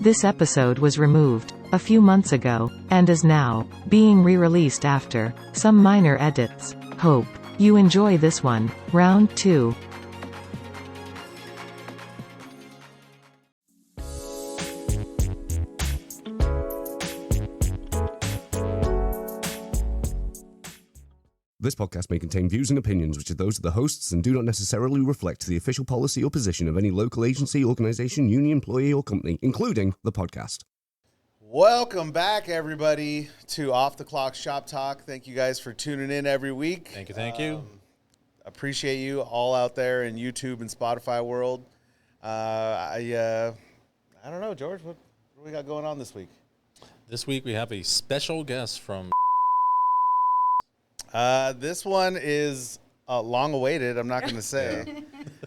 This episode was removed a few months ago, and is now being re-released after some minor edits. Hope you enjoy this one. Round 2. This podcast may contain views and opinions which are those of the hosts and do not necessarily reflect the official policy or position of any local agency, organization, union, employee, or company, including the podcast. Welcome back, everybody, to Off the Clock Shop Talk. Thank you guys for tuning in every week. Thank you. Appreciate you all out there in YouTube and Spotify world. I don't know, George, what do we got going on this week? This week we have a special guest from... This one is long awaited. I'm not going to say.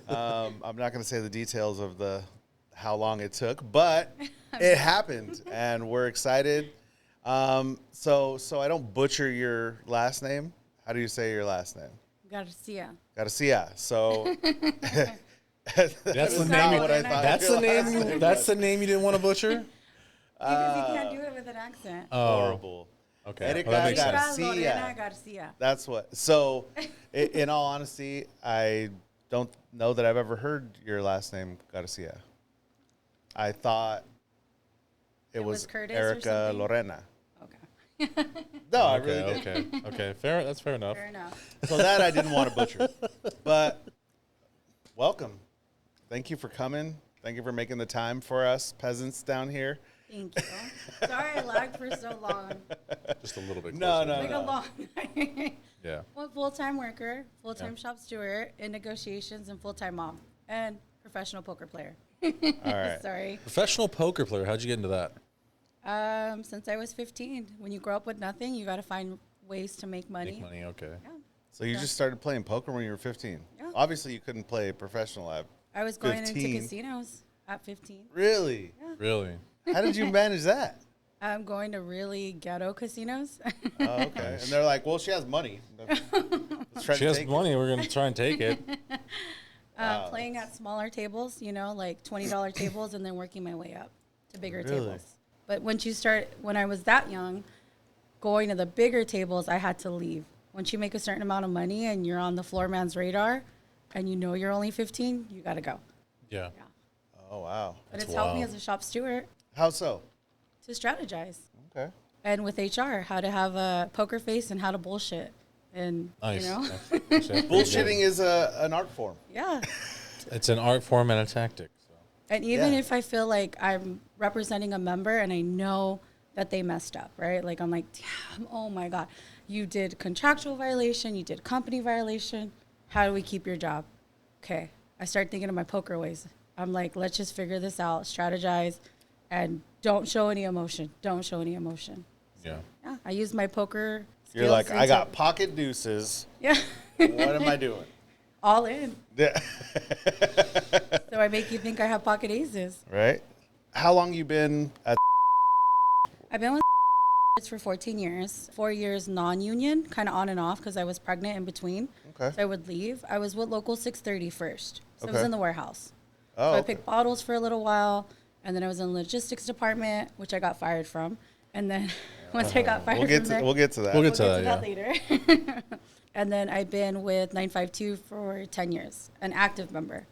I'm not going to say the details of how long it took, but it happened, and we're excited. So I don't butcher your last name. How do you say your last name? Garcia. Garcia. So That's the name. what I thought. That's the name. That's the name you didn't want to butcher. Because you can't do it with an accent. Horrible. Okay. Erika Well, that makes sense. Garcia. Lorena Garcia. That's what. So, in all honesty, I don't know that I've ever heard your last name, Garcia. I thought it was Curtis or Erika something? Lorena. Okay. No, I really did. Okay. Fair. That's fair enough. Fair enough. So that I didn't want to butcher. But welcome. Thank you for coming. Thank you for making the time for us peasants down here. Thank you. Sorry I lagged for so long. Just a little bit. No, closer. no, Like no. a long Yeah. Well, full-time worker, full-time shop steward, in negotiations, and full-time mom, and professional poker player. All right. Sorry. Professional poker player. How'd you get into that? Since I was 15. When you grow up with nothing, you got to find ways to make money. Make money. Okay. Yeah. So you just started playing poker when you were 15. Yeah. Obviously, you couldn't play professional at I was going 15. into casinos at 15. Really? Really? How did you manage that? I'm going to really ghetto casinos. Oh, okay. And they're like, well, she has money. Let's try She to has take money. We're gonna try and take it. Playing at smaller tables, like $20 tables, and then working my way up to bigger Really? tables. But when I was that young, going to the bigger tables, I had to leave. Once you make a certain amount of money and you're on the floor man's radar, and you're only 15, you got to go. Yeah. Yeah. Oh, wow. But That's it's helped me wild. as a shop steward How so? to strategize. Okay. And with HR, how to have a poker face and how to bullshit. And, Nice. That's pretty good. Bullshitting is an art form. yeah. It's an art form and a tactic. So. And even Yeah. if I feel like I'm representing a member and I know that they messed up, right? Like, I'm like, damn, oh my God, you did contractual violation, you did company violation. How do we keep your job? Okay. I start thinking of my poker ways. I'm like, let's just figure this out, strategize, and don't show any emotion. Don't show any emotion. Yeah. Yeah. I use my poker skills. You're like, I into- got pocket deuces. Yeah. What am I doing? All in. Yeah. So I make you think I have pocket aces. Right? How long you been at I've been with for 14 years, 4 years non-union, kind of on and off because I was pregnant in between. Okay. So I would leave. I was with Local 630 first. So I was Okay. in the warehouse. Oh, So I okay. picked bottles for a little while, and then I was in the logistics department, which I got fired from. And then once I got fired We'll get from to there, we'll get to that. We'll get we'll to get that. to Yeah. that later. And then I've been with 952 for 10 years, an active member.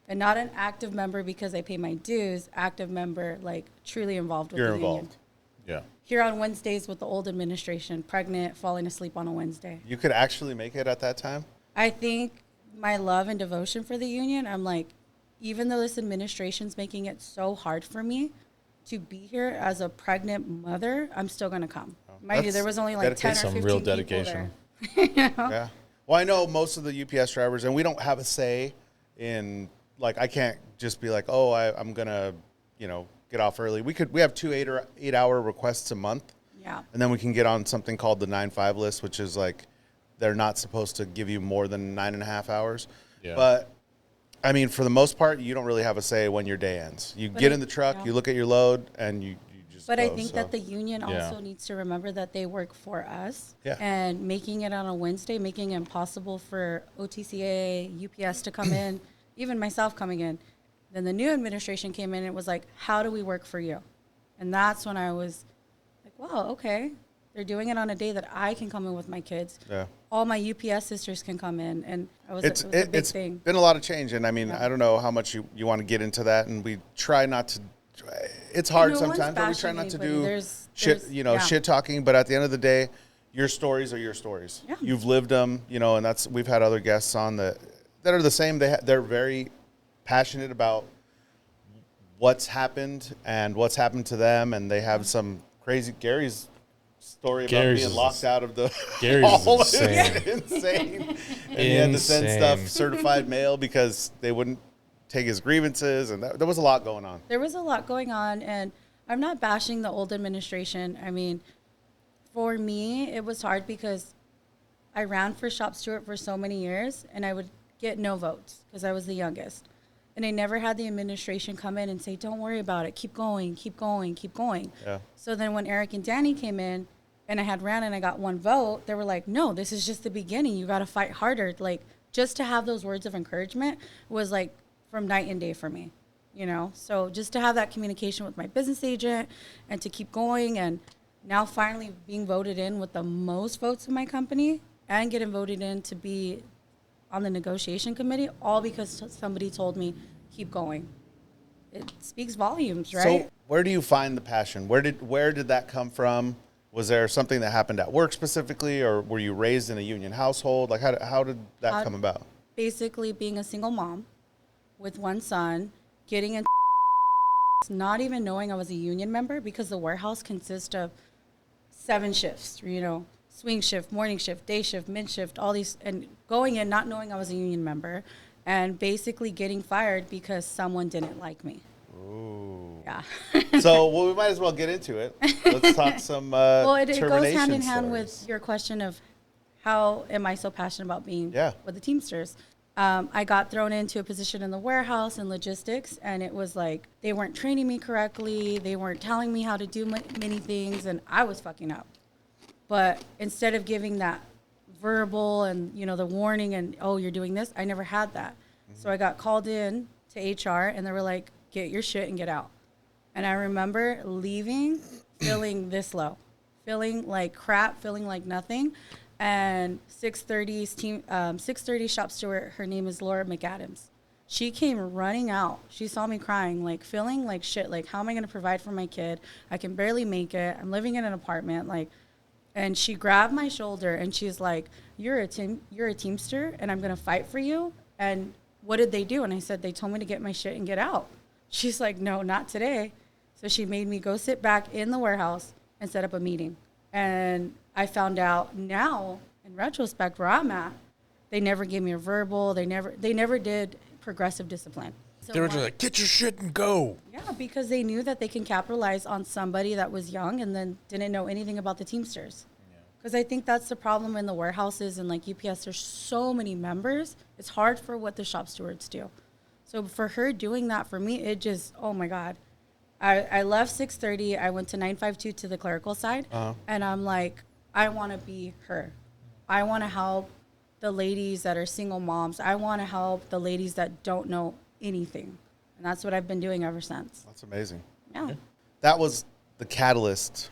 And not an active member because I pay my dues, active member, like truly involved with You're the union. involved. Yeah. Here on Wednesdays with the old administration, pregnant, falling asleep on a Wednesday. You could actually make it at that time? I think my love and devotion for the union, I'm like, even though this administration's making it so hard for me to be here as a pregnant mother, I'm still going to come. Mind you, That's there was only like 10 or dedication. 15 Some real people dedication. there. Yeah. Well, I know most of the UPS drivers, and we don't have a say in, like, I can't just be like, oh, I'm going to, get off early. We have 2 8-hour requests a month. Yeah. And then we can get on something called the 9-5 list, which is like they're not supposed to give you more than 9.5 hours. Yeah. But I mean, for the most part, you don't really have a say when your day ends. You But get I- in the truck, yeah. you look at your load, and you just But go, I think so. that the union Yeah. also needs to remember that they work for us. Yeah. And making it on a Wednesday, making it impossible for OTCA, UPS to come in, even myself coming in, Then the new administration came in and it was like, how do we work for you? And that's when I was like, wow, okay. They're doing it on a day that I can come in with my kids. Yeah. All my UPS sisters can come in. And it was a big It's thing. been a lot of change. And I mean, I don't know how much you want to get into that. And we try not to, it's hard No one's sometimes, but we try bashing not to anybody. do There's- shit talking. But at the end of the day, your stories are your stories. Yeah. You've lived them, and we've had other guests on that are the same. They're very passionate about what's happened and what's happened to them. And they have some crazy, Gary's story about being locked out of the Gary's hall. insane. Insane. And he had to send stuff certified mail because they wouldn't take his grievances, and there was a lot going on. There was a lot going on, and I'm not bashing the old administration. I mean, for me, it was hard because I ran for shop steward for so many years, and I would get no votes because I was the youngest. And I never had the administration come in and say, don't worry about it. Keep going, keep going, keep going. Yeah. So then when Eric and Danny came in and I had ran and I got one vote, they were like, no, this is just the beginning. You got to fight harder. Like, just to have those words of encouragement was like from night and day for me, So just to have that communication with my business agent and to keep going, and now finally being voted in with the most votes in my company and getting voted in to be on the negotiation committee, all because somebody told me, keep going. It speaks volumes, right? So where do you find the passion? Where did that come from? Was there something that happened at work specifically, or were you raised in a union household? Like, how did that come about? Basically being a single mom with one son, getting into not even knowing I was a union member, because the warehouse consists of 7 shifts, swing shift, morning shift, day shift, mid shift, all these, and going in not knowing I was a union member and basically getting fired because someone didn't like me. Ooh. Yeah. So, we might as well get into it. Let's talk some Well, it goes termination hand in hand stories. with your question of how am I so passionate about being Yeah. with the Teamsters. I got thrown into a position in the warehouse and logistics, and it was like they weren't training me correctly. They weren't telling me how to do many things, and I was fucking up. But instead of giving that verbal and, the warning and, oh, you're doing this, I never had that. Mm-hmm. So I got called in to HR, and they were like, get your shit and get out. And I remember leaving feeling this low, feeling like crap, feeling like nothing. And 630 shop steward, her name is Laura McAdams. She came running out. She saw me crying, like feeling like shit. Like, how am I going to provide for my kid? I can barely make it. I'm living in an apartment. And she grabbed my shoulder and she's like, you're a Teamster and I'm going to fight for you. And what did they do? And I said, they told me to get my shit and get out. She's like, no, not today. So she made me go sit back in the warehouse and set up a meeting. And I found out now, in retrospect, where I'm at, they never gave me a verbal. They never did progressive discipline. So They were just like, get your shit and go. yeah, because they knew that they can capitalize on somebody that was young and then didn't know anything about the Teamsters. Because I think that's the problem in the warehouses and like UPS. There's so many members. It's hard for what the shop stewards do. So for her doing that for me, it just, oh my God. I left 630. I went to 952 to the clerical side. And I'm like, I want to be her. I want to help the ladies that are single moms. I want to help the ladies that don't know anything. And that's what I've been doing ever since. That's amazing. Yeah. That was the catalyst,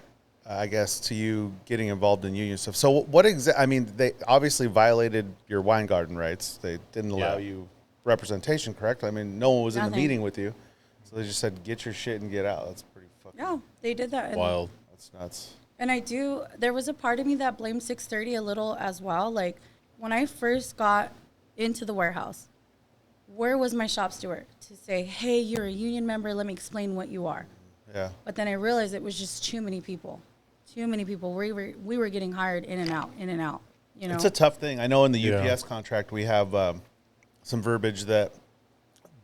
I guess, to you getting involved in union stuff. So what they obviously violated your wine garden rights. They didn't allow you representation, correct? I mean, no one was in the Nothing. meeting with you. So they just said, get your shit and get out. That's pretty fucking Yeah, they did that. And Wild. That's nuts. And there was a part of me that blamed 630 a little as well. Like, when I first got into the warehouse, where was my shop steward to say, hey, you're a union member, let me explain what you are? Yeah. But then I realized it was just too many people. Too many people. We were getting hired in and out. It's a tough thing. I know in the Yeah. UPS contract we have some verbiage that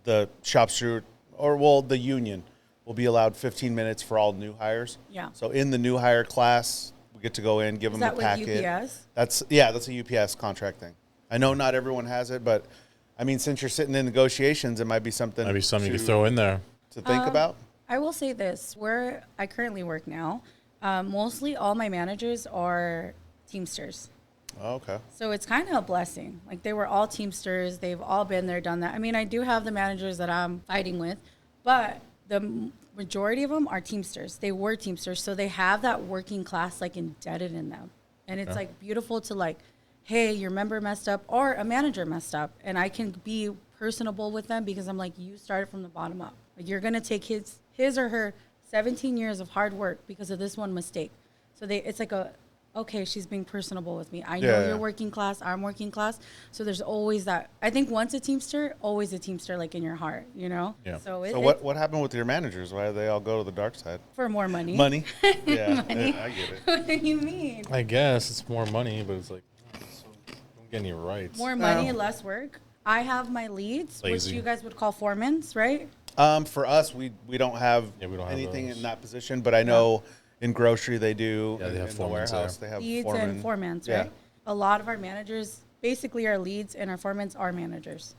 the shop steward, the union will be allowed 15 minutes for all new hires. Yeah. So in the new hire class, we get to go in, give Is them that a with packet. UPS? That's a UPS contract thing. I know not everyone has it, but I mean, since you're sitting in negotiations, it might be something. Maybe something you to could throw in there. think about. I will say this, where I currently work now, mostly all my managers are Teamsters. Oh, okay. So it's kind of a blessing. Like they were all Teamsters. They've all been there, done that. I mean, I do have the managers that I'm fighting with, but the majority of them are Teamsters. They were Teamsters. So they have that working class like embedded in them. And it's like beautiful to like, hey, your member messed up or a manager messed up. And I can be personable with them because I'm like, you started from the bottom up. Like you're going to take his or her 17 years of hard work because of this one mistake. So it's like okay, she's being personable with me. I know you're working class, I'm working class. So there's always that. I think once a Teamster, always a Teamster, like in your heart, you know? Yeah. So what happened with your managers? Why did they all go to the dark side? for more money. Money. Yeah, Money. I get it. What do you mean? I guess it's more money, but it's like, don't get any rights. More money, less work. I have my leads, Lazy. which you guys would call foremans, right? For us, we don't have we don't have anything those. in that position, but I know in grocery they do. Yeah, they have in the foremans warehouse there. they have Leads foremen. and foremans, Yeah. right? A lot of our managers, basically our leads and our foremans are managers.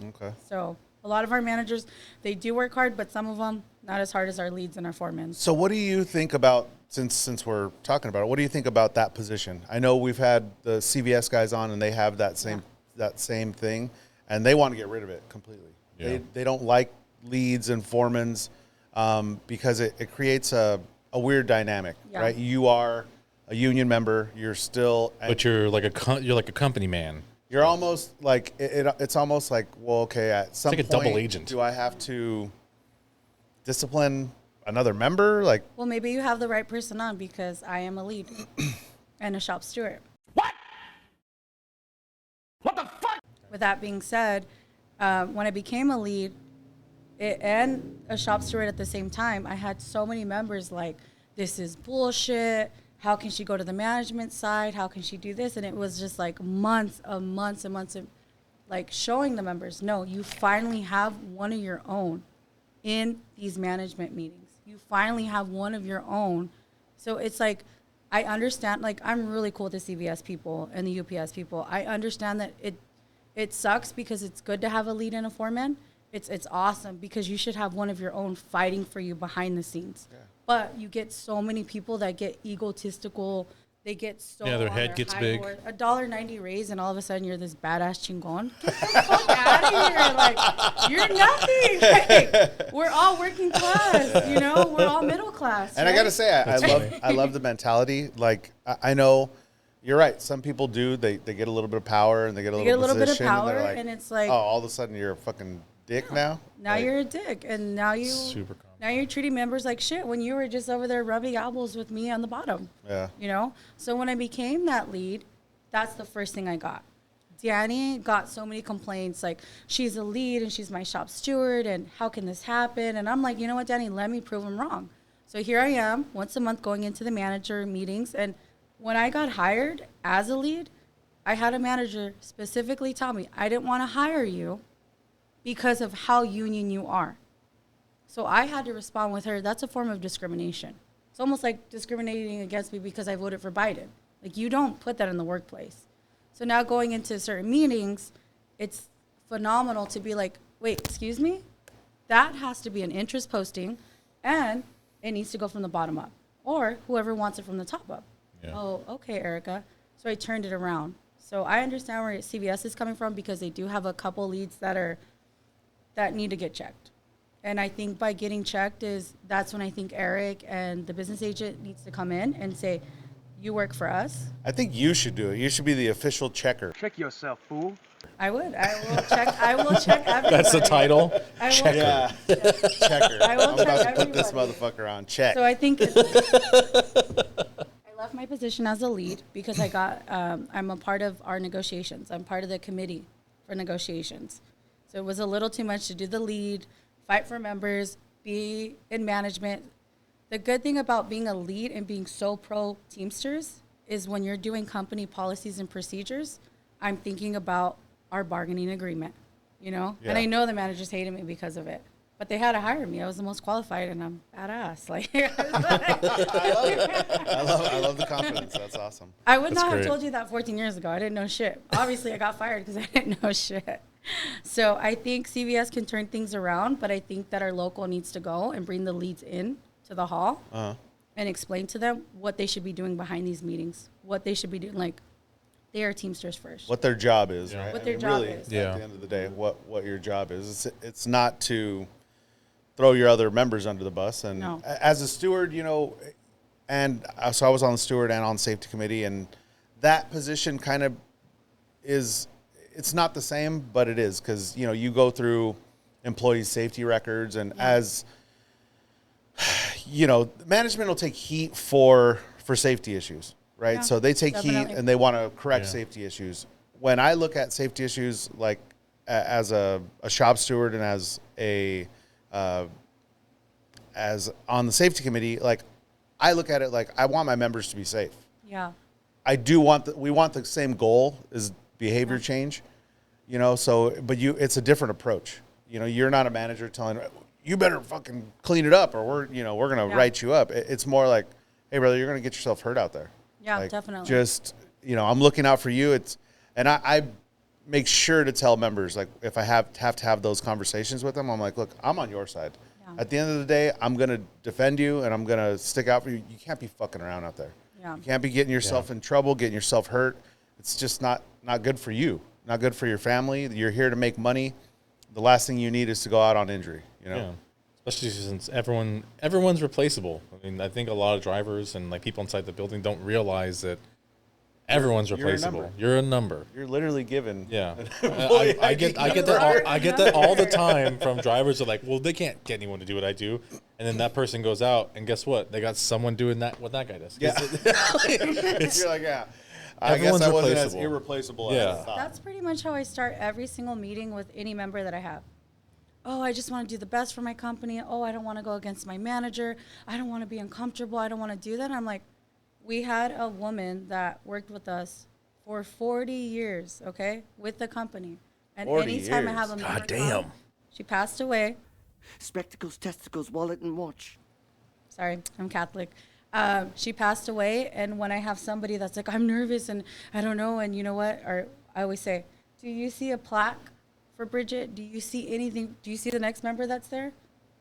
Okay. So a lot of our managers, they do work hard, but some of them not as hard as our leads and our foremans. So what do you think about, since we're talking about it, what do you think about that position? I know we've had the CVS guys on and they have that same thing, and they want to get rid of it completely. Yeah. They don't like leads and foremans because it creates a weird dynamic, Yeah. right? You are a union member, you're still, But you're like a company man. you're almost like it's almost like, well, okay, at some like a point, double agent. do I have to discipline another member? Like, Well, maybe you have the right person on because I am a lead and a shop steward. What the fuck? With that being said, when I became a lead and a shop steward at the same time, I had so many members like, this is bullshit. How can she go to the management side? How can she do this? And it was just like months of like showing the members, no, you finally have one of your own in these management meetings. You finally have one of your own. So it's like, I understand, like I'm really cool with the CVS people and the UPS people. I understand that it sucks because it's good to have a lead and a foreman. It's awesome because you should have one of your own fighting for you behind the scenes. Yeah. But you get so many people that get egotistical. They get so Yeah, their on head gets high big. horse. $1.90 raise and all of a sudden you're this badass chingon. Get the fuck out of here. Like, you're nothing. Like, we're all working class, you know? We're all middle class. and right? I gotta say, I love the mentality. Like, I know you're right. Some people do. They get a little bit of power and they get a little bit of position, power, and they're like, and it's like, oh, all of a sudden you're a fucking dick now. now Like, you're a dick, and now Super common. now you're treating members like shit when you were just over there rubbing elbows with me on the bottom. Yeah. You know? So when I became that lead, that's the first thing I got. Danny got so many complaints, like, she's a lead and she's my shop steward, and how can this happen? And I'm like, you know what, Danny, let me prove him wrong. So here I am, once a month going into the manager meetings, and when I got hired as a lead, I had a manager specifically tell me, I didn't want to hire you because of how union you are. So I had to respond with her, that's a form of discrimination. It's almost like discriminating against me because I voted for Biden. Like, you don't put that in the workplace. So now going into certain meetings, it's phenomenal to be like, wait, excuse me? That has to be an interest posting, and it needs to go from the bottom up, or whoever wants it from the top up. Yeah. Oh, okay, Erica. So I turned it around. So I understand where CVS is coming from because they do have a couple leads that need to get checked. And I think by getting checked that's when I think Eric and the business agent needs to come in and say, you work for us. I think you should do it. You should be the official checker. Check yourself, fool. I would. I will check everybody. That's the title. I will. Checker. Yeah. Checker. I will I'm check about to put this everybody. motherfucker on check. So I think I left my position as a lead because I'm a part of our negotiations. I'm part of the committee for negotiations. So it was a little too much to do the lead, fight for members, be in management. The good thing about being a lead and being so pro Teamsters is when you're doing company policies and procedures, I'm thinking about our bargaining agreement, you know? Yeah. And I know the managers hated me because of it. But they had to hire me. I was the most qualified, and I'm badass. Like, I love the confidence. That's awesome. I would That's not have great. told you that 14 years ago. I didn't know shit. Obviously, I got fired because I didn't know shit. So I think CVS can turn things around, but I think that our local needs to go and bring the leads in to the hall and explain to them what they should be doing behind these meetings, what they should be doing. Like, they are Teamsters first. What their job is, right? What their job really, is. Yeah. At the end of the day, what your job is. It's not to throw your other members under the bus. And No. as a steward, you know, and so I was on the steward and on the safety committee, and that position kind of is, it's not the same, but it is, because, you know, you go through employees' safety records, and as, you know, management will take heat for safety issues, right? Yeah, So they take definitely. heat and they want to correct Yeah. safety issues. When I look at safety issues, like as a shop steward and as on the safety committee, like I look at it like I want my members to be safe. Yeah. I do want we want the same goal as behavior change, you know, so, but it's a different approach. You know, you're not a manager telling, you better fucking clean it up or we're going to Yeah. write you up. It's more like, hey brother, you're going to get yourself hurt out there. Yeah, Like, definitely. Just, you know, I'm looking out for you. And I make sure to tell members, like if I have to have those conversations with them, I'm like, look, I'm on your side. Yeah. At the end of the day, I'm going to defend you and I'm going to stick out for you. You can't be fucking around out there. Yeah. You can't be getting yourself in trouble, getting yourself hurt. It's just not good for you, not good for your family. You're here to make money. The last thing you need is to go out on injury, you know? Yeah. Especially since everyone's replaceable. I mean, I think a lot of drivers and like people inside the building don't realize that everyone's You're a replaceable. number. You're a number. You're literally given. Yeah, employee I get ID. that all the time from drivers who are like, well, they can't get anyone to do what I do, and then that person goes out, and guess what? They got someone doing what that guy does. Yeah. You're like, yeah. I guess Everyone's I wasn't as replaceable. irreplaceable Yeah. as I thought. That's pretty much how I start every single meeting with any member that I have. Oh, I just want to do the best for my company. Oh, I don't want to go against my manager. I don't want to be uncomfortable. I don't want to do that. I'm like, we had a woman that worked with us for 40 years, okay, with the company. And 40 anytime I years. have a member God damn. come, she passed away. Spectacles, testicles, wallet, and watch. Sorry, I'm Catholic. She passed away, and when I have somebody that's like, I'm nervous and I don't know, and you know what? Or I always say, do you see a plaque for Bridget? Do you see anything? Do you see the next member that's there?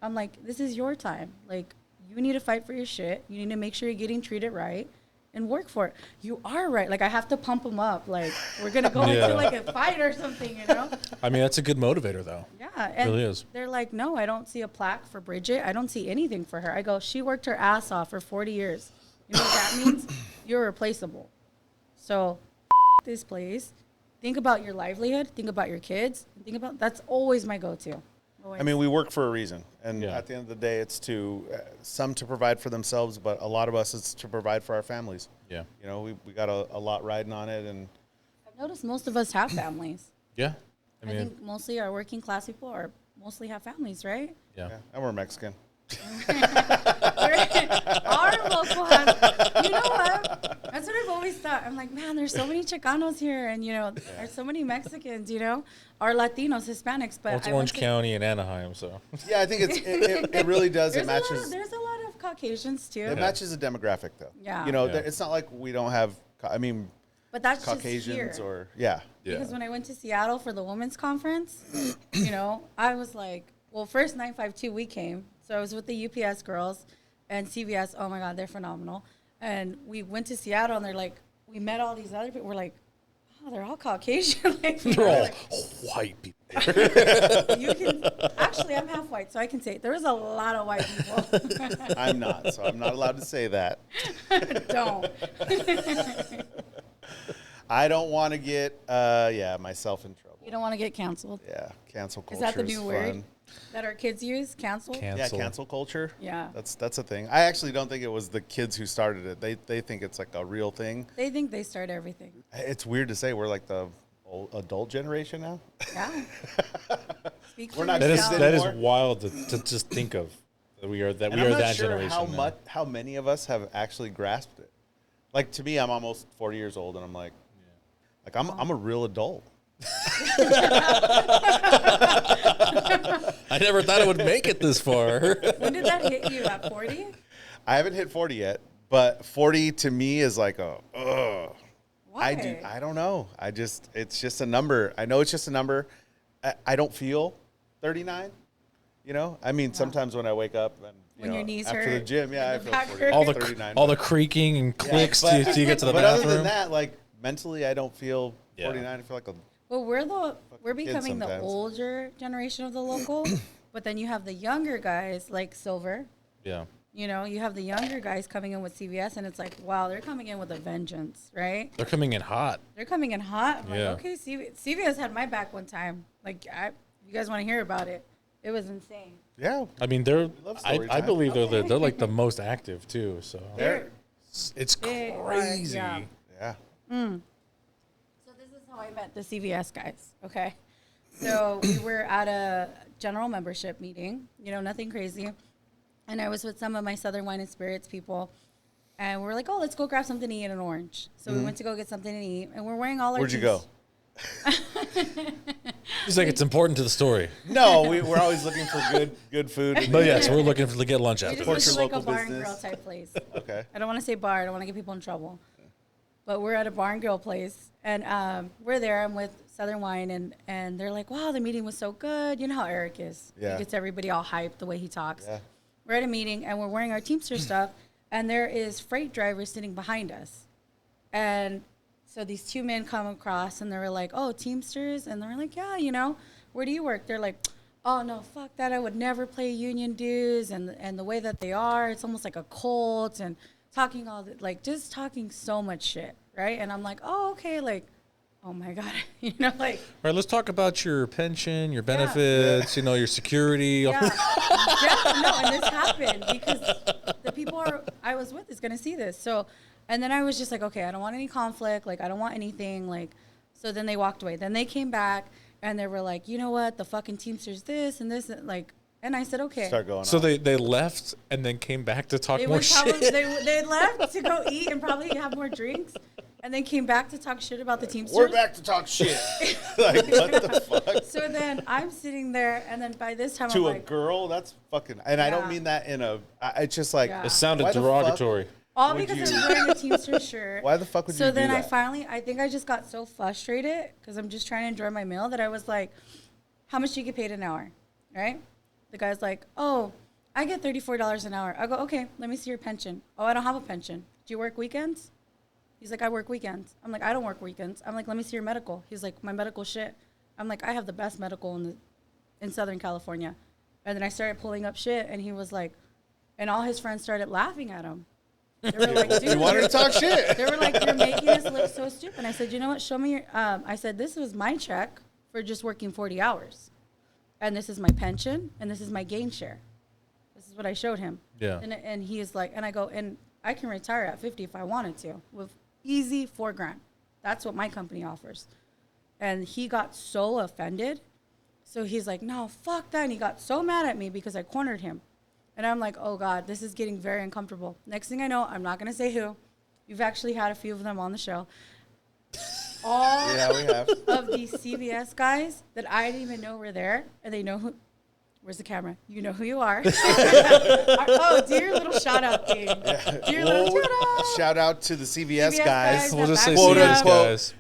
I'm like, this is your time. Like, you need to fight for your shit. You need to make sure you're getting treated right and work for it. You are right. Like, I have to pump them up. Like, we're going to go Yeah. into like a fight or something, you know? I mean, that's a good motivator, though. Yeah, and really is. they're like, no, I don't see a plaque for Bridget. I don't see anything for her. I go, she worked her ass off for 40 years. You know what that means? You're replaceable. So, this place. Think about your livelihood. Think about your kids. Think about, that's always my go-to. Always. I mean, we work for a reason. And Yeah. at the end of the day, it's to, some to provide for themselves, but a lot of us, it's to provide for our families. Yeah. You know, we got a lot riding on it. And I've noticed most of us have families. Yeah. I I mean, think mostly our working class people are mostly have families, right? yeah. yeah, and we're Mexican. Our local has, you know what? That's what I've always thought. I'm like, man, there's so many Chicanos here, and you know, there's so many Mexicans, you know, or Latinos, Hispanics. But Well, it's I Orange went to- County and Anaheim, so. Yeah, I think it really does. It There's matches. there's a lot of Caucasians too. It matches the demographic, though. Yeah. You know, Yeah. it's not like we don't have, I mean, But that's Caucasians just here. or, yeah. Because when I went to Seattle for the women's conference, you know, I was like, well, first 952 we came. So I was with the UPS girls and CVS. Oh my God, they're phenomenal. And we went to Seattle and they're like, we met all these other people. We're like, oh, they're all Caucasian. Like, you know, They're all like, white people. you can, actually, I'm half white, so I can say it. There was a lot of white people. I'm not, so I'm not allowed to say that. Don't. I don't want to get, myself in trouble. You don't want to get canceled. Yeah, cancel culture Is that the new word fun. that our kids use? Cancel? Yeah, cancel culture. Yeah. That's a thing. I actually don't think it was the kids who started it. They think it's like a real thing. They think they start everything. It's weird to say we're like the old adult generation now. Yeah. Speak We're for not That is yourself. kids that is anymore. wild to just think of. That we are And we I'm are not that sure generation. now. how many of us have actually grasped it. Like to me, I'm almost 40 years old, and I'm like, I'm a real adult. I never thought I would make it this far. When did that hit you? At 40? I haven't hit 40 yet, but 40 to me is like a. Ugh. Why? I don't know. It's just a number. I know it's just a number. I don't feel 39. You know, I mean, sometimes when I wake up and When your knees after hurt the gym, yeah, I and the feel back 40, hurt. all the 39. all the creaking and clicks but, till you get to the but bathroom. other than that, like mentally, I don't feel Yeah. 49. I feel like a Well, we're kid becoming the sometimes. older generation of the local, but then you have the younger guys like Silver. Yeah. You know, you have the younger guys coming in with CVS, and it's like, wow, they're coming in with a vengeance, right? They're coming in hot. They're coming in hot. I'm Yeah. like, okay, CVS had my back one time. Like, you guys want to hear about it? It was insane. yeah. I mean, love story I time. believe they're like the most active too. So They're- it's They are, crazy. yeah. yeah. So this is how I met the CVS guys. Okay, so we were at a general membership meeting. You know, nothing crazy. And I was with some of my Southern Wine and Spirits people, and we were like, "Oh, let's go grab something to eat in an Orange." So we went to go get something to eat, and we're wearing all our. Where'd you go? He's like, it's important to the story. No, we're always looking for good food. But yes, we're looking to get lunch We after. just Support went your to like a local bar and grill business. type place. Okay. I don't want to say bar. I don't want to get people in trouble. But we're at a bar and grill place, and we're there. I'm with Southern Wine, and they're like, "Wow, the meeting was so good." You know how Eric is. Yeah. He gets everybody all hyped the way he talks. Yeah. We're at a meeting, and we're wearing our Teamster stuff, and there is freight drivers sitting behind us. And so these two men come across, and they were like, "Oh, Teamsters?" And they're like, "Yeah, you know, where do you work?" They're like, "Oh, no, fuck that. I would never play union dues." And the way that they are, it's almost like a cult, and talking just talking so much shit, right? And I'm like, "Oh, okay, like, oh my God," you know, like, All right, let's talk about your pension, your benefits, you know, your security. yeah. Yeah, no, and this happened because the people I was with is going to see this. So, and then I was just like, okay, I don't want any conflict. Like, I don't want anything. Like, so then they walked away. Then they came back and they were like, you know what? The fucking Teamsters this and this. Like, and I said, okay. Start going So on. they left and then came back to talk They more would probably, shit. they left to go eat and probably have more drinks. And then came back to talk shit about the Teamsters. We're back to talk shit. Like, what the fuck? So then I'm sitting there, and then by this time To I'm a like, girl? That's fucking. And I don't Yeah. mean that in a. It's just like. Yeah. It sounded Why the derogatory. all would because you- I was wearing a Teamster shirt. Why the fuck would So you do then that? I think I just got so frustrated because I'm just trying to enjoy my meal that I was like, how much do you get paid an hour? Right? The guy's like, oh, I get $34 an hour. I go, okay, let me see your pension. Oh, I don't have a pension. Do you work weekends? He's like, I work weekends. I'm like, I don't work weekends. I'm like, let me see your medical. He's like, my medical shit. I'm like, I have the best medical in Southern California. And then I started pulling up shit, and he was like, and all his friends started laughing at him. They were like, dude, You wanted to talk shit. they were like, you're making us look so stupid. I said, you know what? Show me your, I said, this was my check for just working 40 hours. And this is my pension, and this is my gain share. This is what I showed him. Yeah. And he is like, and I go, and I can retire at 50 if I wanted to with easy $4,000. That's what my company offers. And he got so offended. So he's like, no, fuck that. And he got so mad at me because I cornered him. And I'm like, oh God, this is getting very uncomfortable. Next thing I know, I'm not going to say who. You've actually had a few of them on the show. All Yeah, we have. of these CVS guys that I didn't even know were there, and they know who. Where's the camera? You know who you are. Oh, do your little shout out thing. Do your little shout out. Shout out to the CVS, CVS guys. guys. We'll just say Quote, CVS unquote. guys.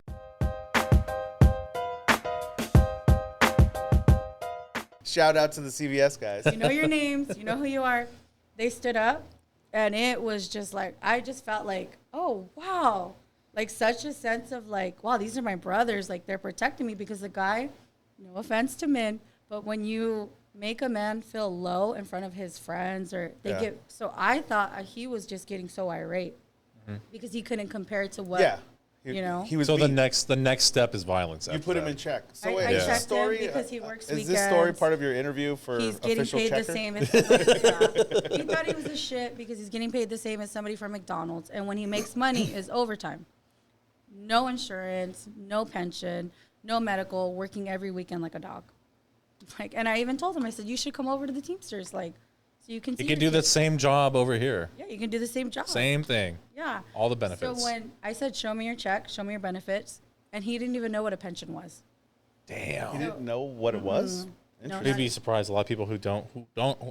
Shout out to the CVS guys. You know your names. You know who you are. They stood up, and it was just like, I just felt like, oh, wow. Like such a sense of like, wow, these are my brothers. Like they're protecting me because the guy, no offense to men, but when you make a man feel low in front of his friends or they Yeah. get, so I thought he was just getting so irate because he couldn't compare to what, Yeah. you know. He was So the beat. next step is violence. You after put him that. in check. So I wait, is checked this him story because he works is this story weekends. part of your interview for He's getting official paid checker? the same as somebody. Yeah. He thought he was a shit because he's getting paid the same as somebody from McDonald's. And when he makes money, is overtime. No insurance, no pension, no medical, working every weekend like a dog. Like, and I even told him, I said, you should come over to the Teamsters, like, so you can see. You can your do the kids." same job over here. Yeah, you can do the same job. Same thing. Yeah. All the benefits. So when I said, show me your check, show me your benefits, and he didn't even know what a pension was. You Damn. didn't know what it was? No, You'd be surprised. A lot of people who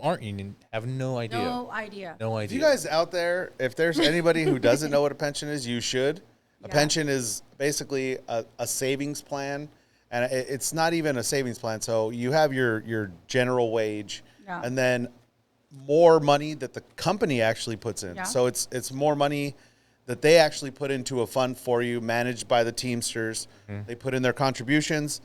aren't union have no idea. no idea. No If idea. you guys out there, if there's anybody who doesn't know what a pension is, you should. A Yeah. pension is basically a savings plan, and it's not even a savings plan. So you have your general wage, Yeah. and then more money that the company actually puts in. Yeah. So it's more money that they actually put into a fund for you, managed by the Teamsters. They put in their contributions.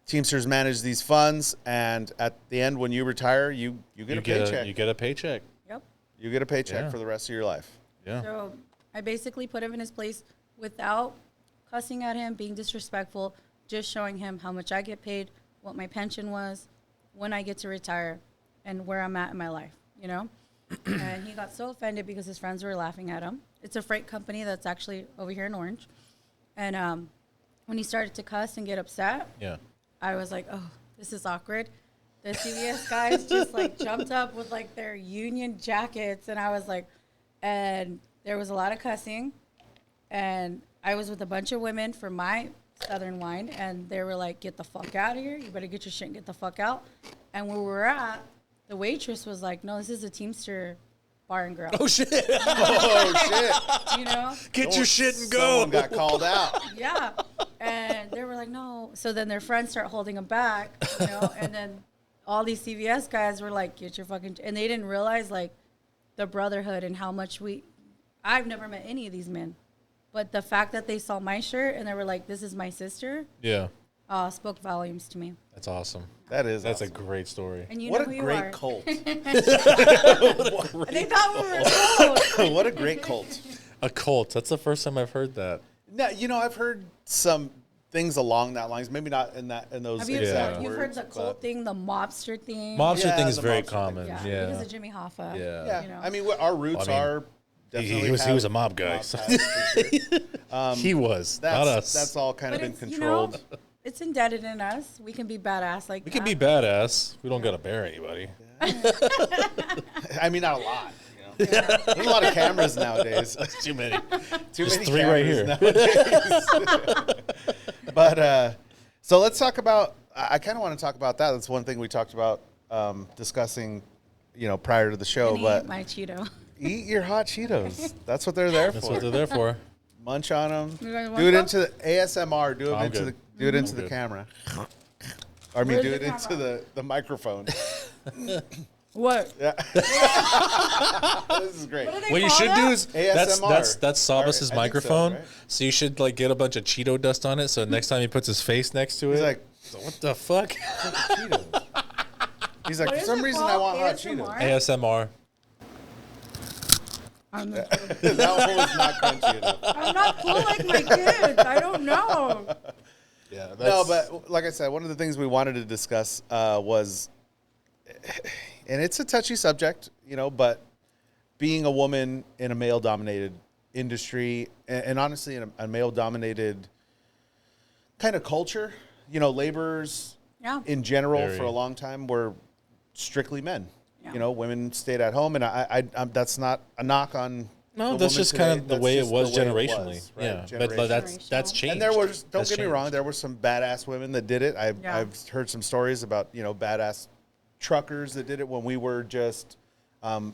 Teamsters manage these funds, and at the end, when you retire, you get a paycheck. You get a paycheck. Yep. You get a paycheck Yeah. for the rest of your life. Yeah. So I basically put him in his place without cussing at him, being disrespectful, just showing him how much I get paid, what my pension was, when I get to retire, and where I'm at in my life, you know? And he got so offended because his friends were laughing at him. It's a freight company that's actually over here in Orange. And when he started to cuss and get upset, Yeah. I was like, oh, this is awkward. The CVS guys just like jumped up with like their union jackets. And I was like, and there was a lot of cussing. And I was with a bunch of women for my Southern wine. And they were like, get the fuck out of here. You better get your shit and get the fuck out. And where we were at, the waitress was like, no, this is a Teamster bar and grill. Oh shit! Oh, shit. You know? Get your shit and go. Someone got called out. Yeah. And they were like, no. So then their friends start holding them back, you know, and then all these CVS guys were like, get your fucking, and they didn't realize like the brotherhood and how much I've never met any of these men, but the fact that they saw my shirt and they were like, this is my sister, Yeah. spoke volumes to me. That's awesome. That's That's awesome. a great story. And you What know a who you great are. cult. And they thought we were close. What a great cult. A cult. That's the first time I've heard that. Now, you know, I've heard some things along that lines. Maybe not in those Have you exact you've words. heard the cult thing, the mobster thing? Mobster Yeah, thing is the very mobster thing. common. Yeah, Yeah. because of Jimmy Hoffa. Yeah. Yeah, You know. I mean, our roots Well, I mean, are definitely. he was have a mob guy, mob so- ties, for sure. He was, not us. That's all kind But of been it's, controlled. you know, it's embedded in us. We can be badass like We that. can be badass. We don't gotta bear anybody. I mean, not a lot. You know? There's a lot of cameras nowadays. Too many. Too There's many 3 right here. nowadays. But so let's talk about. I kind of want to talk about that. That's one thing we talked about discussing, you know, prior to the show. And But eat my Cheeto. eat your hot Cheetos. That's what they're there That's for. what they're there for. Munch on them. You guys want Do it some? into the ASMR. Do it I'm into good. the. Do it into I'm the good. camera. I mean, Where's do the it into camera? the microphone. What? Yeah. This is great. What do they What you call should that? do is ASMR. that's Sabas's I think so, microphone. right? So you should like get a bunch of Cheeto dust on it. So next time he puts his face next to it, He's like, what the fuck? Cheetos. He's like, What for is some it reason I called? want hot ASMR? Cheetos. ASMR. I'm That one was not crunchy enough. I'm not cool like my kids. I don't know. Yeah. That's, No, but like I said, one of the things we wanted to discuss was, and it's a touchy subject, you know, but being a woman in a male-dominated industry, and honestly, in a male-dominated kind of culture, you know, laborers Yeah. in general Very. for a long time were strictly men. Yeah. You know, women stayed at home, and I'm that's not a knock on. no, the that's woman just today. kind of the That's way it just was the way it generationally. was, right? Yeah, Generationally. but that's Generational. changed. And there was, don't That's get me wrong, changed. there were some badass women that did it. Yeah. I've heard some stories about, you know, badass truckers that did it when we were just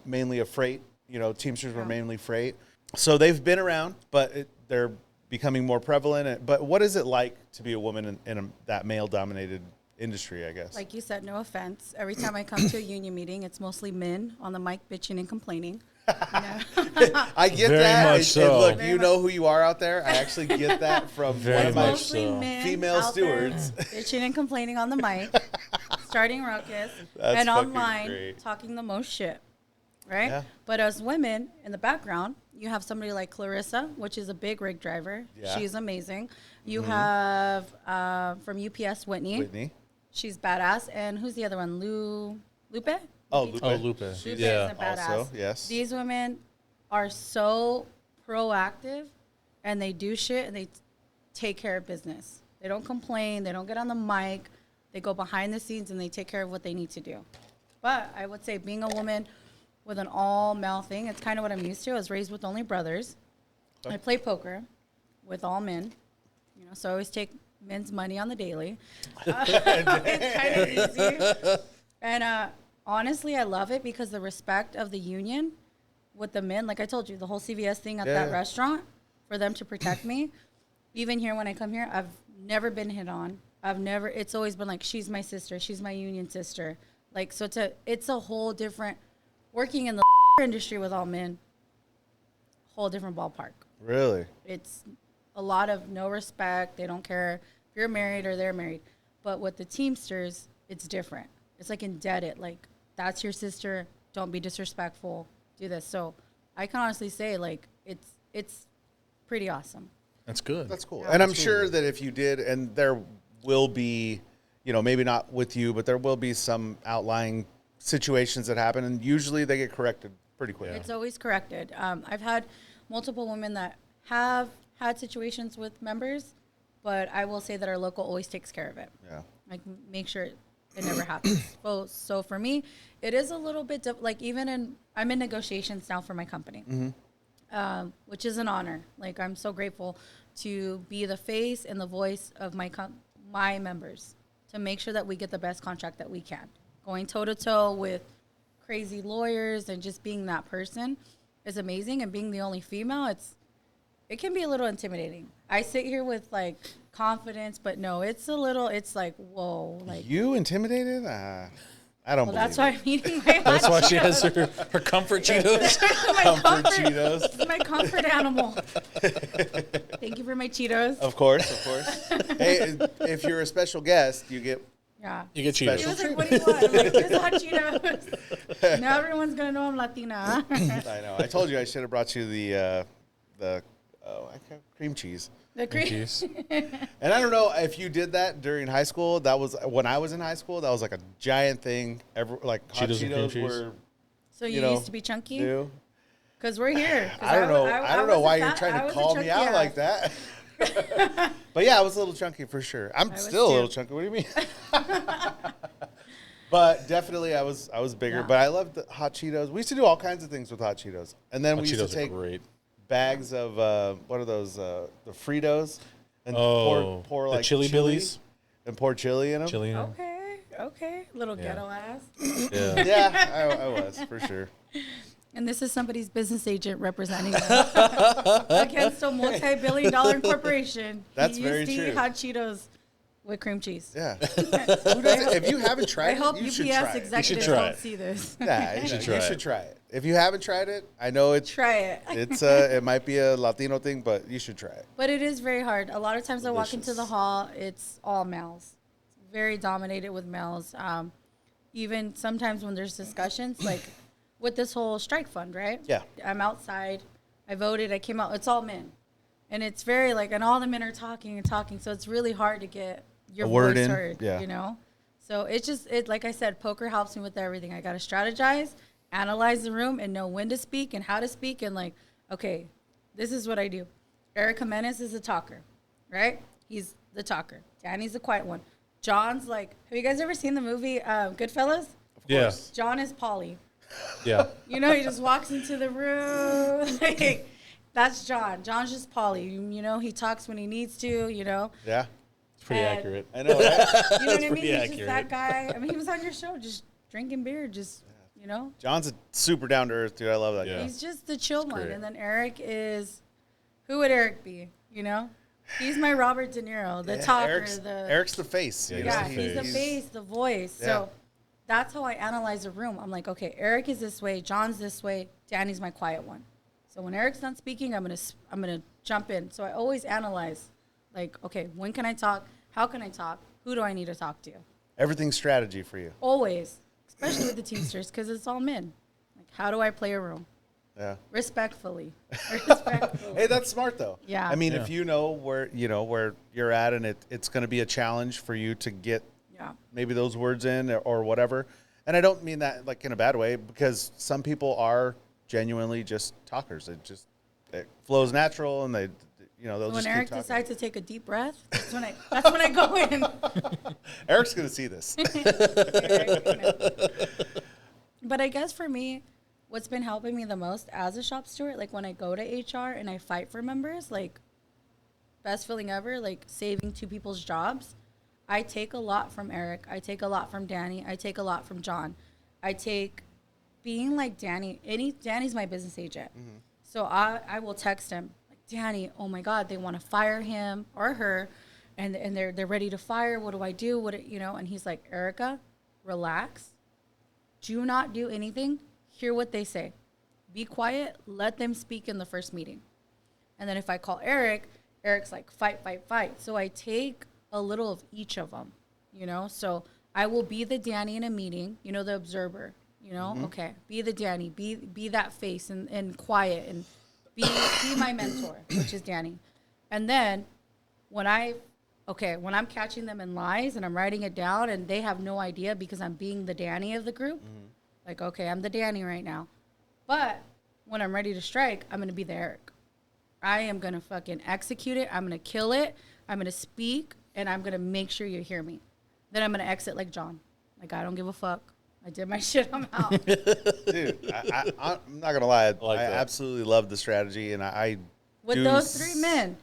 mainly a freight. You know, Teamsters were Yeah. mainly freight. So they've been around, but they're becoming more prevalent. But what is it like to be a woman in that male-dominated industry, I guess? Like you said, no offense. Every time I come to a union meeting, it's mostly men on the mic bitching and complaining. You know? I get Very that. much And so. look, Very you much. know who you are out there. I actually get that from Very one of my much Mostly so. men female out there stewards. bitching and complaining on the mic, starting ruckus, That's and fucking online great. talking the most shit, right? Yeah. But as women in the background, you have somebody like Clarissa, which is a big rig driver. Yeah. Mm-hmm. She's amazing. You have from UPS Whitney. She's badass. And who's the other one? Lupe? Oh, Lupe. Oh, Lupe. Lupe Yeah. is a badass. Also, yes. These women are so proactive and they do shit and they take care of business. They don't complain. They don't get on the mic. They go behind the scenes and they take care of what they need to do. But I would say being a woman with an all-male thing, it's kind of what I'm used to. I was raised with only brothers. I play poker with all men, you know, so I always take men's money on the daily. It's kind of easy. And honestly, I love it because the respect of the union with the men, like I told you, the whole CVS thing at that Yeah. restaurant, for them to protect me. Even here when I come here, I've never been hit on. It's always been like, she's my sister, she's my union sister. Like, so it's a whole different, working in the industry with all men, whole different ballpark. Really? It's a lot of no respect. They don't care if you're married or they're married. But with the Teamsters, it's different. It's like indebted. Like, that's your sister. Don't be disrespectful. Do this. So I can honestly say, like, it's pretty awesome. That's good. That's cool. And I'm sure that if you did, and there will be, you know, maybe not with you, but there will be some outlying situations that happen, and usually they get corrected pretty quick. It's always corrected. I've had multiple women that have had situations with members, but I will say that our local always takes care of it. Yeah. Like, make sure it never happens. So for me, it is a little bit like, I'm in negotiations now for my company, which is an honor. Like, I'm so grateful to be the face and the voice of my members, to make sure that we get the best contract that we can. Going toe to toe with crazy lawyers and just being that person is amazing. And being the only female, it can be a little intimidating. I sit here with like confidence, but no, it's like, whoa, like, You intimidated? I don't well, believe that's why I'm eating my That's why she Cheetos. has her comfort Cheetos. my Comfort comfort, Cheetos. This is my comfort animal. Thank you for my Cheetos. Of course, of course. Hey, if you're a special guest, you get Yeah. You get He Cheetos. was like, what do you want? I'm like, here's hot Cheetos. Now everyone's going to know I'm Latina. I know. I told you I should have brought you the cream cheese. The cream. Cheese. And I don't know if you did that during high school. That was when I was in high school. That was like a giant thing. Like hot Cheetos and cream Cheetos cheese? were So you know, used to be chunky? new. Because we're here. 'Cause I don't know. I don't know was why a you're fat- trying I to was a call me chunky out ass. like that. But yeah, I was a little chunky for sure. I'm was still a little too. chunky. What do you mean? But definitely, I was bigger. Yeah. But I loved the hot Cheetos. We used to do all kinds of things with hot Cheetos, and then Hot we used Cheetos to are take great. bags of what are those? The Fritos, and Oh, pour the like chili billies? and pour chili in them. Chili. in 'em. Okay. Little ghetto ass. Yeah. Yeah, I was for sure. And this is somebody's business agent representing us against a multi-billion-dollar corporation. That's he very used to true. eat hot Cheetos with cream cheese. Yeah. Who doesn't- if you haven't I tried hope it, you UPS should try it. executives try don't it. see this. Yeah, you try should it. try it. If you haven't tried it, I know it's Try it. it might be a Latino thing, but you should try it. But it is very hard. A lot of times I walk into the Delicious. hall, it's all males. It's very dominated with males. Even sometimes when there's discussions, like with this whole strike fund, right? Yeah. I'm outside. I voted. I came out. It's all men. And it's very like, and all the men are talking and talking. So it's really hard to get your A word voice in, heard, yeah. you know? So it's just, like I said, poker helps me with everything. I got to strategize, analyze the room, and know when to speak and how to speak. And like, okay, this is what I do. Eric Jimenez is a talker, right? He's the talker. Danny's the quiet one. John's like, have you guys ever seen the movie Goodfellas? Yeah. John is Polly. Yeah. You know, he just walks into the room. Like, that's John. John's just Polly. You know, he talks when he needs to, you know. Yeah, It's pretty And- accurate. I know. Right? You know what I mean? pretty He's just accurate. that guy. I mean, he was on your show just drinking beer, just, you know. John's a super down to earth dude. I love that Yeah. guy. He's just the chill one. great. And then Eric is, who would Eric be, you know? He's my Robert De Niro, the Yeah, talker. Eric's the face. Yeah, you Yeah, know? he's the face. face, the voice. Yeah. So that's how I analyze a room. I'm like, okay, Eric is this way, John's this way, Danny's my quiet one. So when Eric's not speaking, I'm gonna jump in. So I always analyze, like, okay, when can I talk? How can I talk? Who do I need to talk to? Everything's strategy for you. Always, especially with the Teamsters, because it's all men. Like, how do I play a room? Yeah. Respectfully. Respectfully. Hey, that's smart though. Yeah. I mean, Yeah. if you know where you're at, and it's going to be a challenge for you to get Yeah. maybe those words in or whatever. And I don't mean that like in a bad way, because some people are genuinely just talkers. It flows natural, and they'll When just Eric keep talking. decides to take a deep breath, that's when I go in. Eric's going to see this. But I guess for me, what's been helping me the most as a shop steward, like when I go to HR and I fight for members, like best feeling ever, like saving two people's jobs. I take a lot from Eric. I take a lot from Danny. I take a lot from John. I take being like Danny. Danny's my business agent. So I will text him, like, Danny, oh my God, they want to fire him or her, and they're ready to fire. What do I do? And he's like, Erica, relax. Do not do anything. Hear what they say. Be quiet. Let them speak in the first meeting. And then if I call Eric, Eric's like, fight, fight, fight. So I take a little of each of them, you know? So I will be the Danny in a meeting, you know, the observer, you know? Okay, be the Danny, be that face and quiet and be my mentor, which is Danny. And then when I'm catching them in lies and I'm writing it down and they have no idea because I'm being the Danny of the group, like, okay, I'm the Danny right now. But when I'm ready to strike, I'm going to be the Eric. I am going to fucking execute it. I'm going to kill it. I'm going to speak, and I'm going to make sure you hear me. Then I'm going to exit like John. Like, I don't give a fuck. I did my shit. I'm out. Dude, I'm not going to lie. I that. absolutely love the strategy, and I With do those three men,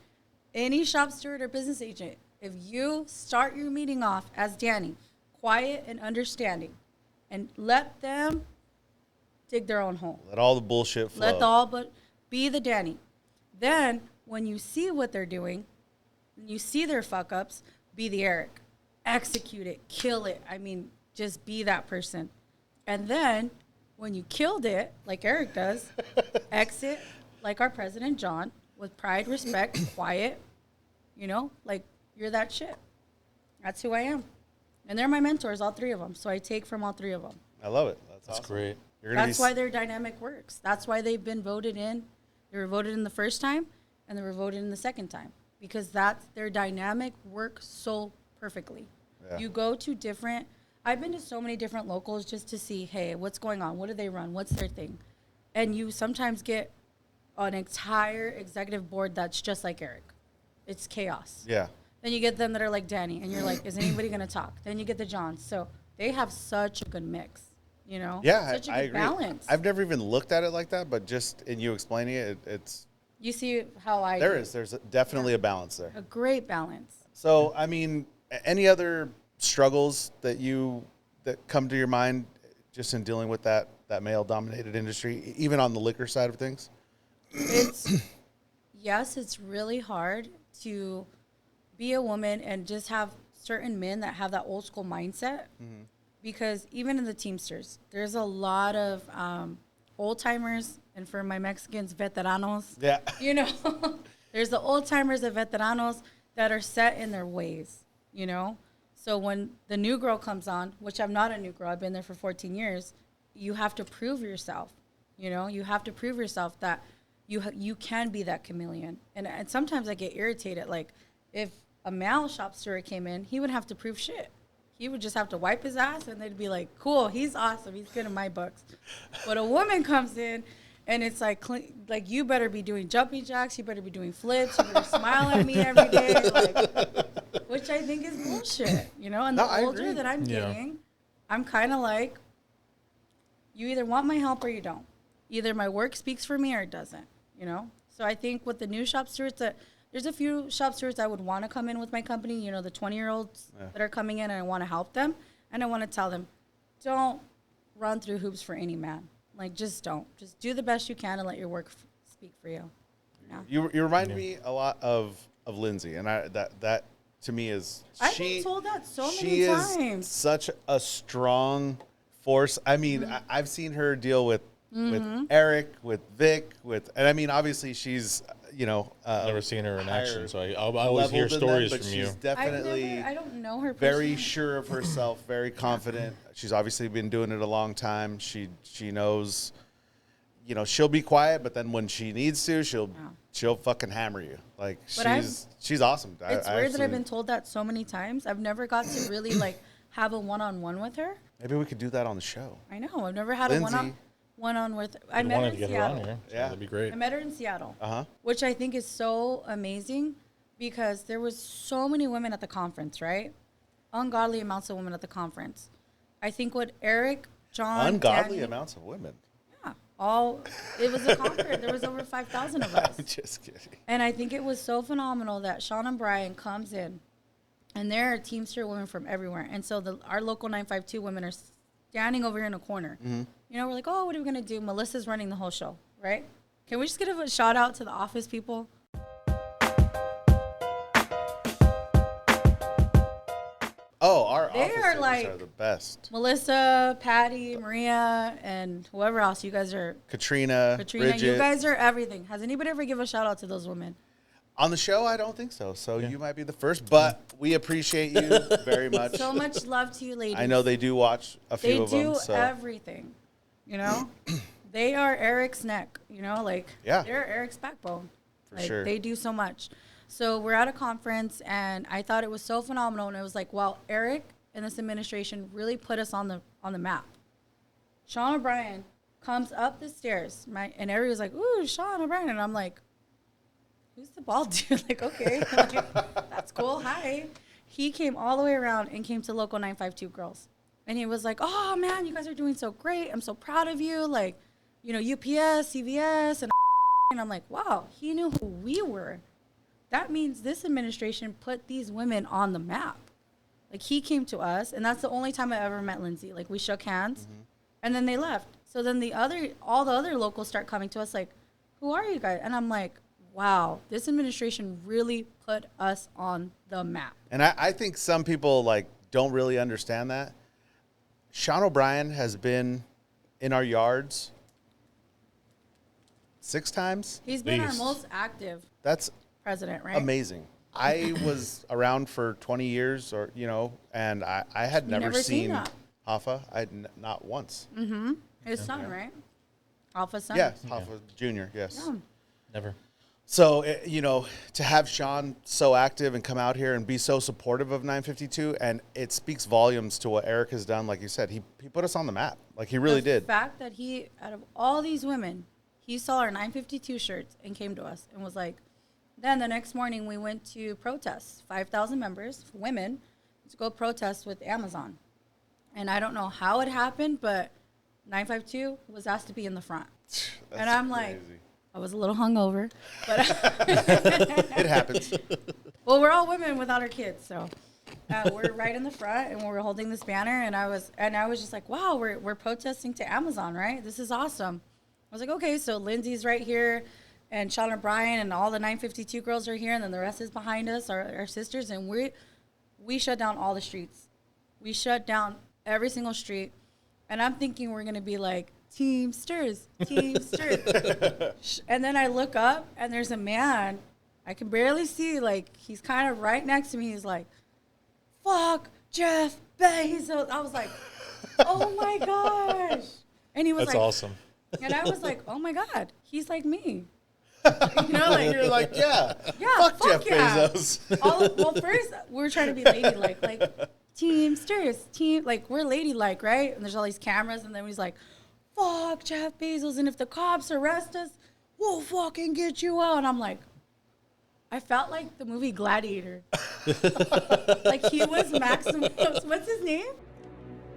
any shop steward or business agent, if you start your meeting off as Danny, quiet and understanding, and let them dig their own hole. let all the bullshit flow. But be the Danny. Then when you see what they're doing, you see their fuck ups, be the Eric. Execute it, kill it. I mean, just be that person. And then when you killed it, like Eric does, exit like our president John, with pride, respect, quiet, you know, like you're that shit. That's who I am. And they're my mentors, all three of them. So I take from all three of them. I love it. That's That's awesome. great. You're gonna That's why their dynamic works. That's why they've been voted in. They were voted in the first time, and they were voted in the second time. Because that's their dynamic works so perfectly. Yeah. You go to different, I've been to so many different locals just to see, hey, what's going on? What do they run? What's their thing? And you sometimes get an entire executive board that's just like Eric. It's chaos. Yeah. Then you get them that are like Danny, and you're like, is anybody going to talk? Then you get the Johns. So they have such a good mix, you know? Yeah, Such a good I agree. balance. I've never even looked at it like that, but just in you explaining it, it's You see how I there do. is. There's definitely a balance there. A great balance. So, I mean, any other struggles that come to your mind just in dealing with that male-dominated industry, even on the liquor side of things? It's really hard to be a woman and just have certain men that have that old school mindset. Because even in the Teamsters, there's a lot of old timers, and for my Mexicans, veteranos. Yeah. You know, there's the old timers and veteranos that are set in their ways, you know? So when the new girl comes on, which I'm not a new girl, I've been there for 14 years, you have to prove yourself, you know? You have to prove yourself that you can be that chameleon. And sometimes I get irritated. Like, if a male shop steward came in, he would have to prove shit. He would just have to wipe his ass, and they'd be like, cool, he's awesome. He's good in my books. But a woman comes in, and it's like you better be doing jumping jacks. You better be doing flips. You better smile at me every day. Like, which I think is bullshit, you know? And No, the I older agree. that I'm Yeah. getting, I'm kind of like, you either want my help or you don't. Either my work speaks for me or it doesn't, you know? So I think with the new shop stewards, there's a few shop stewards I would want to come in with my company, you know, the 20-year-olds that are coming in, and I want to help them. And I want to tell them, don't run through hoops for any man. Like, just don't. Just do the best you can and let your work speak for you. Yeah. You remind me a lot of Lindsay, and that to me is I've been told that so many she times. is such a strong force. I mean, I've seen her deal with Eric, with Vic, and I mean, obviously she's I've never seen her in action, higher so I always hear level than them, stories but from she's you. definitely I don't know her very personally. sure of herself, very confident. She's obviously been doing it a long time. She knows, she'll be quiet, but then when she needs to, she'll fucking hammer you. Like, But she's awesome. It's weird that I've been told that so many times. I've never got to really have a one-on-one with her. Maybe we could do that on the show. I know. I've never had Lindsay. a one-on with. I I met her wanted in to get her on Seattle. here. So Yeah. that'd be great. I met her in Seattle, Uh-huh. which I think is so amazing because there was so many women at the conference, right? Ungodly amounts of women at the conference. I think what Eric, John, Ungodly Danny, amounts of women. yeah, it was a conference. There was over 5,000 of us. I'm just kidding. And I think it was so phenomenal that Sean and Brian comes in, and there are Teamster women from everywhere. And so our local 952 women are standing over here in a corner. We're like, oh, what are we going to do? Melissa's running the whole show, right? Can we just give a shout out to the office people? Oh, our They office are ladies like- are the best. Melissa, Patty, Maria, and whoever else. You guys are Katrina, Katrina. Bridget. You guys are everything. Has anybody ever give a shout out to those women? On the show, I don't think so. So you might be the first, but we appreciate you very much. So much love to you, ladies. I know they do watch a few They of them. do So everything. You know, they are Eric's neck. You know, like Yeah. they're Eric's backbone. For Like, sure. They do so much. So we're at a conference, and I thought it was so phenomenal. And it was like, wow, Eric and this administration really put us on the map. Sean O'Brien comes up the stairs, and everybody was like, "Ooh, Sean O'Brien," and I'm like, "Who's the bald dude?" Like, okay, like, that's cool. Hi. He came all the way around and came to Local 952 Girls, and he was like, "Oh man, you guys are doing so great. I'm so proud of you. Like, you know, UPS, CVS, and." And I'm like, wow, he knew who we were. That means this administration put these women on the map. Like, he came to us, and that's the only time I ever met Lindsay. Like, we shook hands, and then they left. So then all the other locals start coming to us like, who are you guys? And I'm like, wow, this administration really put us on the map. And I think some people like don't really understand that. Sean O'Brien has been in our yards 6 times. He's been our Least. most active That's president, right? amazing. I was around for 20 years, or and I had never, never seen seen that. Hoffa. Not once. His son, right? Alpha's son. Yeah, Hoffa Jr. Yes. Yeah. Never. So, to have Sean so active and come out here and be so supportive of 952, and it speaks volumes to what Eric has done. Like you said, he put us on the map. Like he really did. The fact that he, out of all these women, he saw our 952 shirts and came to us and was like, then the next morning we went to protest, 5,000 members, women, to go protest with Amazon. And I don't know how it happened, but 952 was asked to be in the front. And I'm like, crazy. I was a little hungover, but It happens. well, we're all women without our kids, so we're right in the front, and we're holding this banner, and I was just like, wow, we're protesting to Amazon, right? This is awesome. I was like, okay, so Lindsay's right here, and Sean O'Brien, and all the 952 girls are here, and then the rest is behind us, our sisters, and we shut down all the streets. We shut down every single street, and I'm thinking we're gonna be like, Team Stirs. And then I look up, and there's a man. I can barely see, like, he's kind of right next to me. He's like, fuck Jeff Bezos. I was like, oh my gosh. And he was That's like, awesome. and I was like, oh my God, he's like me. You know, like, You're like, yeah, yeah, fuck Jeff yeah. Bezos. Well, first, we were trying to be ladylike, like, Team Stirs, like, we're ladylike, right? And there's all these cameras, and then he's like, fuck Jeff Bezos, and if the cops arrest us, we'll fucking get you out. And I'm like, I felt like the movie Gladiator. Like, he was Maximus, what's his name?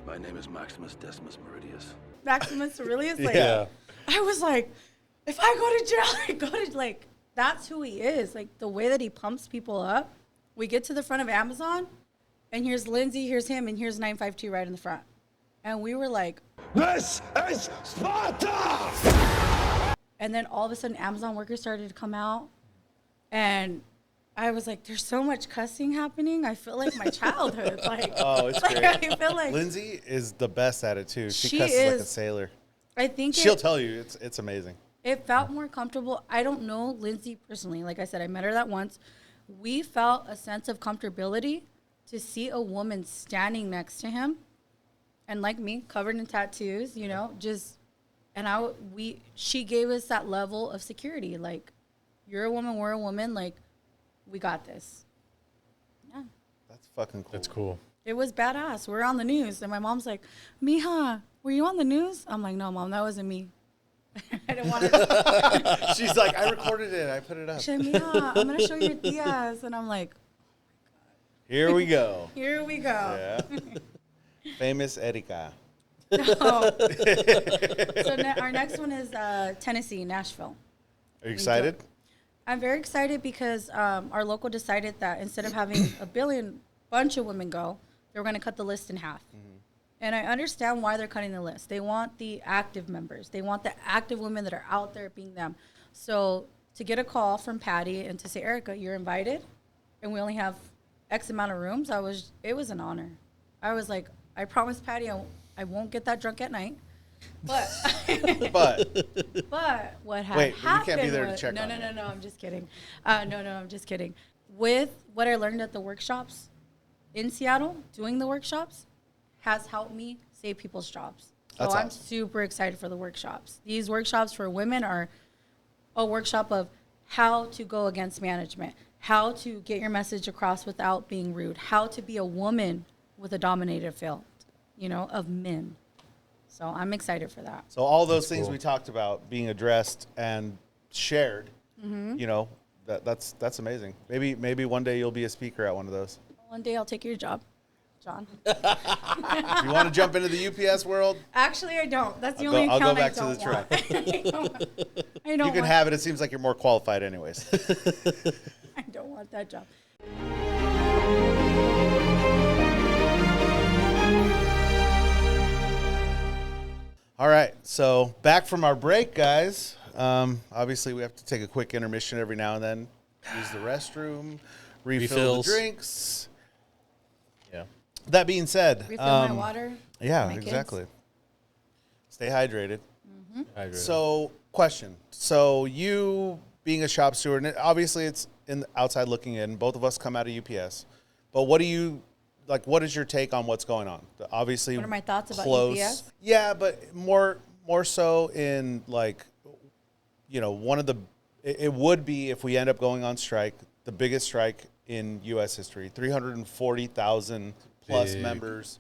My name is Maximus Decimus Meridius. Maximus Aurelius? Like, Yeah. I was like, if I go to jail, I go to, like, that's who he is. Like, the way that he pumps people up. We get to the front of Amazon, and here's Lindsay, here's him, and here's 952 right in the front. And we were like, This is Sparta! and then all of a sudden Amazon workers started to come out, and I was like, there's so much cussing happening. I feel like my childhood. Like, Oh, it's like, great. I feel like Lindsay is the best at it too. She She cusses like a is. sailor. I think She'll tell you it's amazing. it felt more comfortable. I don't know Lindsay personally. Like I said, I met her that once. We felt a sense of comfortability to see a woman standing next to him, and like me, covered in tattoos, you know, just, and she gave us that level of security. Like, you're a woman, we're a woman, like, we got this. Yeah. That's fucking cool. That's cool. It was badass. We're on the news, and my mom's like, Mija, were you on the news? I'm like, no, Mom, that wasn't me. I didn't want to. She's like, I recorded it. I put it up. She said, Mija, I'm going to show you your tias. And I'm like, Here we go. here we go. Yeah. Famous Erika. So our next one is Tennessee, Nashville. Are you excited? I'm very excited because our local decided that instead of having a bunch of women go, they were going to cut the list in half. And I understand why they're cutting the list. They want the active members. They want the active women that are out there being them. So to get a call from Patty and to say, Erica, you're invited, and we only have X amount of rooms, it was an honor. I was like, I promised Patty I won't get that drunk at night. But but what had Wait, but you happened can't be there to was, check no, on no, it. no, no, I'm just kidding. No, I'm just kidding. With what I learned at the workshops in Seattle, doing the workshops has helped me save people's jobs. So That's I'm awesome. super excited for the workshops. These workshops for women are a workshop of how to go against management, how to get your message across without being rude, how to be a woman with a dominated field, of men. So I'm excited for that. So all those things cool. we talked about being addressed and shared, Mm-hmm. that's amazing. Maybe one day you'll be a speaker at one of those. One day I'll take your job, John. If you want to jump into the UPS world, Actually, I don't. That's the I'll only go account back I to don't the truck. want. I don't you can want, have it. It seems like you're more qualified anyways. I don't want that job. All right, so back from our break, guys. Obviously, we have to take a quick intermission every now and then. Use the restroom, refill Refills. the drinks. Yeah. That being said, Refill my water. Yeah, my kids. exactly. Stay hydrated. I agree. So, question. So, you being a shop steward, and obviously it's in the outside looking in. Both of us come out of UPS. But what is your take on what's going on? Obviously, What are my thoughts about close. UPS? Yeah, but more so in one of the it would be if we end up going on strike, the biggest strike in U.S. history, 340,000 plus Big. members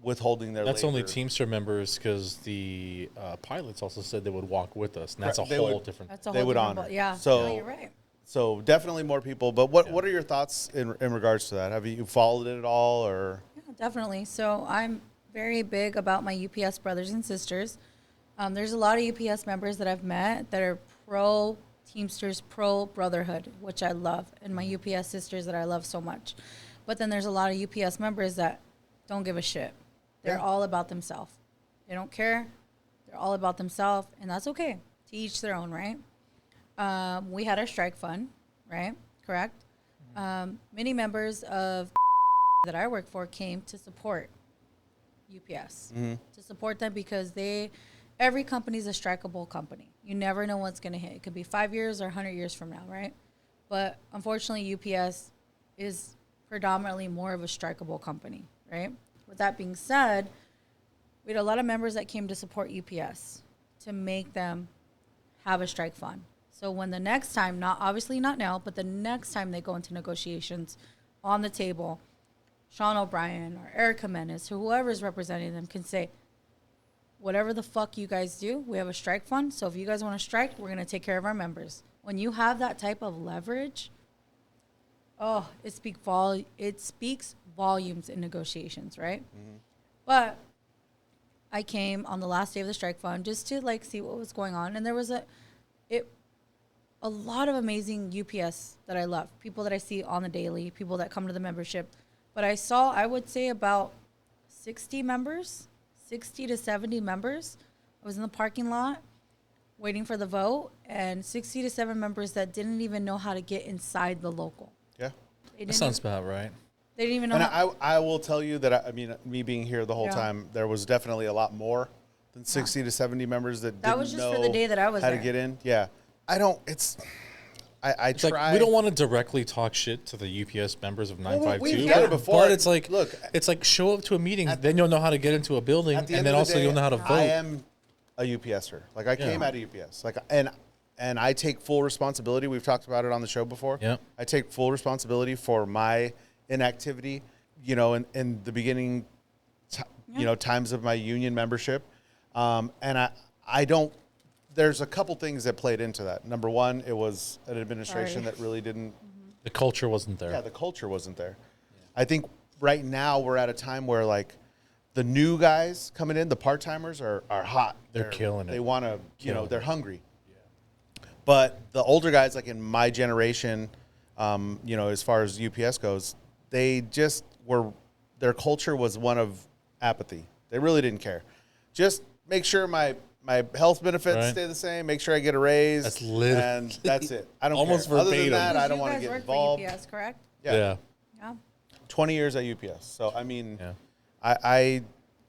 withholding their That's labor. only Teamster members because the pilots also said they would walk with us, and that's Right, a they whole would- different. That's a They whole would different honor. Yeah. So- No, you're right. So definitely more people. But what are your thoughts in regards to that? Have you followed it at all, or Yeah, definitely. So I'm very big about my UPS brothers and sisters. There's a lot of UPS members that I've met that are pro Teamsters, pro brotherhood, which I love, and my UPS sisters that I love so much. But then there's a lot of UPS members that don't give a shit. They're Yeah. all about themselves. They don't care. They're all about themselves, and that's okay. To each their own, right? We had our strike fund, right? Correct. Many members of that I work for came to support UPS, to support them because every company is a strikeable company. You never know what's going to hit. It could be 5 years or 100 years from now, right? But unfortunately, UPS is predominantly more of a strikeable company, right? With that being said, we had a lot of members that came to support UPS to make them have a strike fund. So when the next time, obviously not now, but the next time they go into negotiations on the table, Sean O'Brien or Erica Menace or whoever is representing them can say, whatever the fuck you guys do, we have a strike fund. So if you guys want to strike, we're going to take care of our members. When you have that type of leverage, it speaks volumes in negotiations, right? But I came on the last day of the strike fund just to see what was going on. And there was a lot of amazing UPS that I love, people that I see on the daily, people that come to the membership. But I would say about 60 to 70 members. I was in the parking lot waiting for the vote, and 60 to 7 members that didn't even know how to get inside the local. yeah? They That didn't sounds about right. They didn't even know And how. I will tell you that me being here the whole Yeah. time, there was definitely a lot more than 60 to 70 members that That didn't was just know for the day that I was how to there. get in. Yeah, I don't. I It's try. like we don't want to directly talk shit to the UPS members of Well, 952. we've done it before. But it's like, Look, it's like show up to a meeting, then you'll know how to get into a building, At the and end then of the also day, you'll know how to vote. I am a UPSer. Like I came Yeah. out of UPS. And I take full responsibility. We've talked about it on the show before. Yeah. I take full responsibility for my inactivity. In the beginning, times of my union membership, and I don't. There's a couple things that played into that. Number one, it was an administration Sorry. that really didn't. The culture wasn't there. Yeah, the culture wasn't there. I think right now we're at a time where the new guys coming in, the part timers are hot. They're killing it. They want to, Killing they're it. hungry. But the older guys, like in my generation, as far as UPS goes, they just were. Their culture was one of apathy. They really didn't care. Just make sure my health benefits Right. stay the same. Make sure I get a raise. That's literally- and that's it. I don't Almost care. Other than verbatim. that, I don't You want to guys get work involved. for UPS, correct? Yeah. 20 years at UPS. So, I mean, Yeah.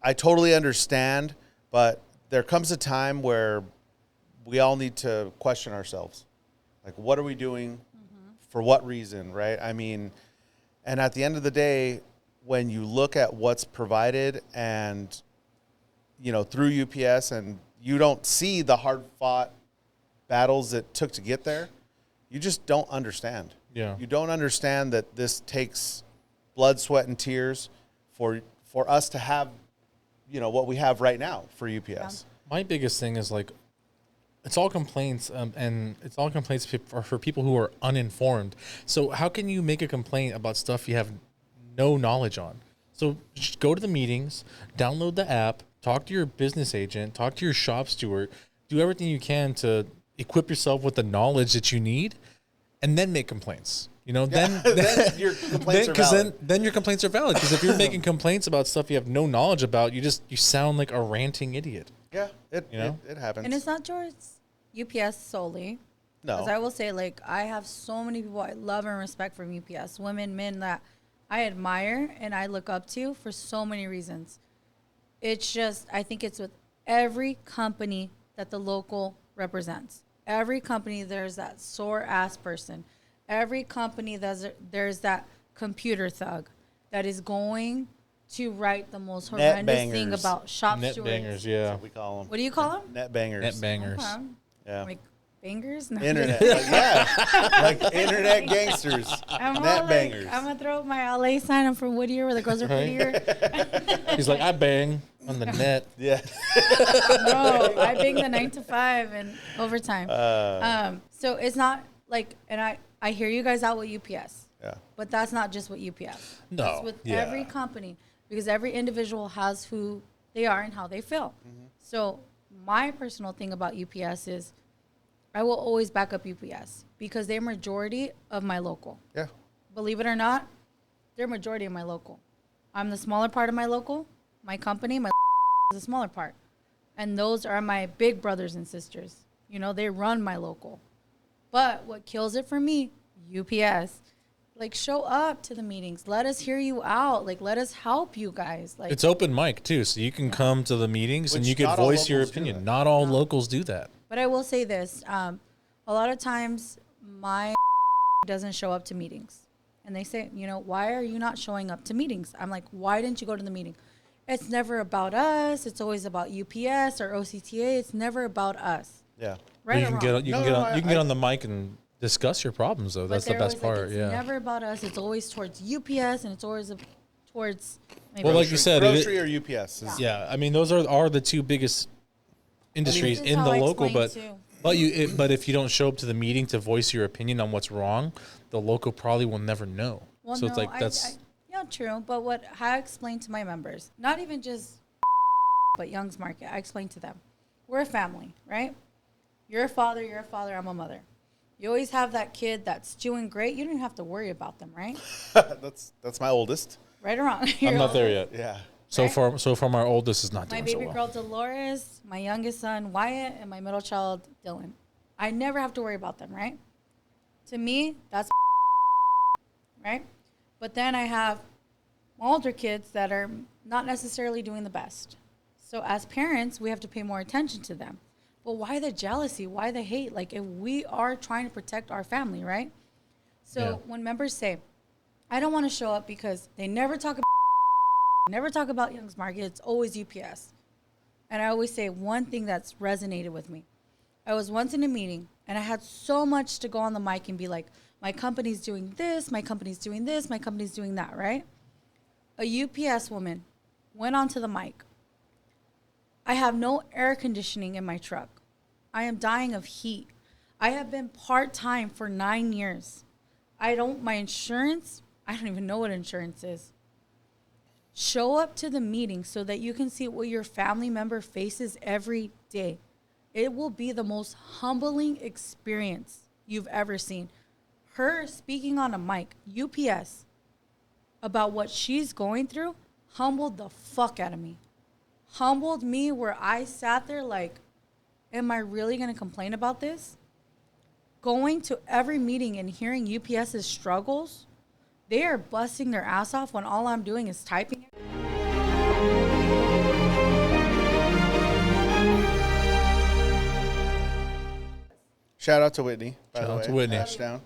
I totally understand, but there comes a time where we all need to question ourselves. Like, what are we doing? For what reason, right? I mean, and at the end of the day, when you look at what's provided and, you know, through UPS, and you don't see the hard-fought battles it took to get there, you just don't understand. Yeah. You don't understand that this takes blood, sweat, and tears for us to have, you know, what we have right now for UPS. My biggest thing is like, it's all complaints, and it's all complaints for people who are uninformed. So how can you make a complaint about stuff you have no knowledge on? So just go to the meetings, download the app, talk to your business agent, talk to your shop steward, do everything you can to equip yourself with the knowledge that you need, and then make complaints. You know, then Your complaints are valid. then your complaints are valid. Because if you're making complaints about stuff you have no knowledge about, you sound like a ranting idiot. Yeah, it happens. And it's not towards UPS solely. No. Because I will say, like, I have so many people I love and respect from UPS, women, men, that I admire and I look up to for so many reasons. It's just, I think it's with every company that the local represents. Every company, there's that sore ass person. Every company, there's that computer thug that is going to write the most horrendous thing bangers. about shop Net stewards. bangers, yeah. What we call them. What do you call them? Net bangers. Net bangers. Okay. Yeah. Like bangers? No. Internet. Yeah. Like internet gangsters. Net bangers. I'm going to throw up my LA sign. I'm from Whittier, where the girls are prettier. He's like, I bang on the net. Yeah. Bro, I bang the 9 to 5 and overtime. So it's not like, and I hear you guys out with UPS. Yeah. But that's not just with UPS. No. That's with Yeah. every company, because every individual has who they are and how they feel. So my personal thing about UPS is I will always back up UPS because they're majority of my local. Yeah. Believe it or not, they're majority of my local. I'm the smaller part of my local. My company, my is the smaller part. And those are my big brothers and sisters. You know, they run my local. But what kills it for me, UPS, like, show up to the meetings. Let us hear you out. Like, let us help you guys. Like, It's open mic too, so you can come to the meetings and Which you can not all voice your locals do opinion. that. Not all locals do that. but I will say this. A lot of times my doesn't show up to meetings. And they say, you know, why are you not showing up to meetings? I'm like, why didn't you go to the meeting? It's never about us. It's always about UPS or OCTA. It's never about us. Yeah. Right you or can wrong? get No, you can I- get on the mic and discuss your problems though. But That's the they're best always like, part. it's Yeah. never about us. It's always towards UPS, and it's always towards. Maybe Well, like you said, it- grocery or UPS. Is, Yeah, I mean those are the two biggest industries This is in how the I local, explain but too. but if you don't show up to the meeting to voice your opinion on what's wrong, the local probably will never know. Well, so no, it's like that's yeah, true. But what I explain to my members, not even just but Young's Market, I explain to them, we're a family, right? You're a father, I'm a mother. You always have that kid that's doing great. You don't even have to worry about them, right? that's my oldest. Right or wrong? I'm not there yet. Yeah. So far my oldest is not My doing so baby well. girl Dolores, my youngest son Wyatt, and my middle child Dylan. I never have to worry about them, right? To me, that's right. But then I have older kids that are not necessarily doing the best. So as parents, we have to pay more attention to them. But why the jealousy? Why the hate? Like, if we are trying to protect our family, right? So Yeah. when members say, I don't want to show up because they never talk about Young's Market, it's always UPS. And I always say one thing that's resonated with me. I was once in a meeting and I had so much to go on the mic and be like, my company's doing this, my company's doing this, my company's doing that, right? A UPS woman went onto the mic. I have no air conditioning in my truck. I am dying of heat. I have been part-time for 9 years. My insurance, I don't even know what insurance is. Show up to the meeting so that you can see what your family member faces every day. It will be the most humbling experience you've ever seen. Her speaking on a mic, UPS, about what she's going through, humbled the fuck out of me. Humbled me where I sat there like, am I really going to complain about this? Going to every meeting and hearing UPS's struggles They are busting their ass off when all I'm doing is typing. Shout out to Whitney, by Shout the out way. to Whitney. Touchdown.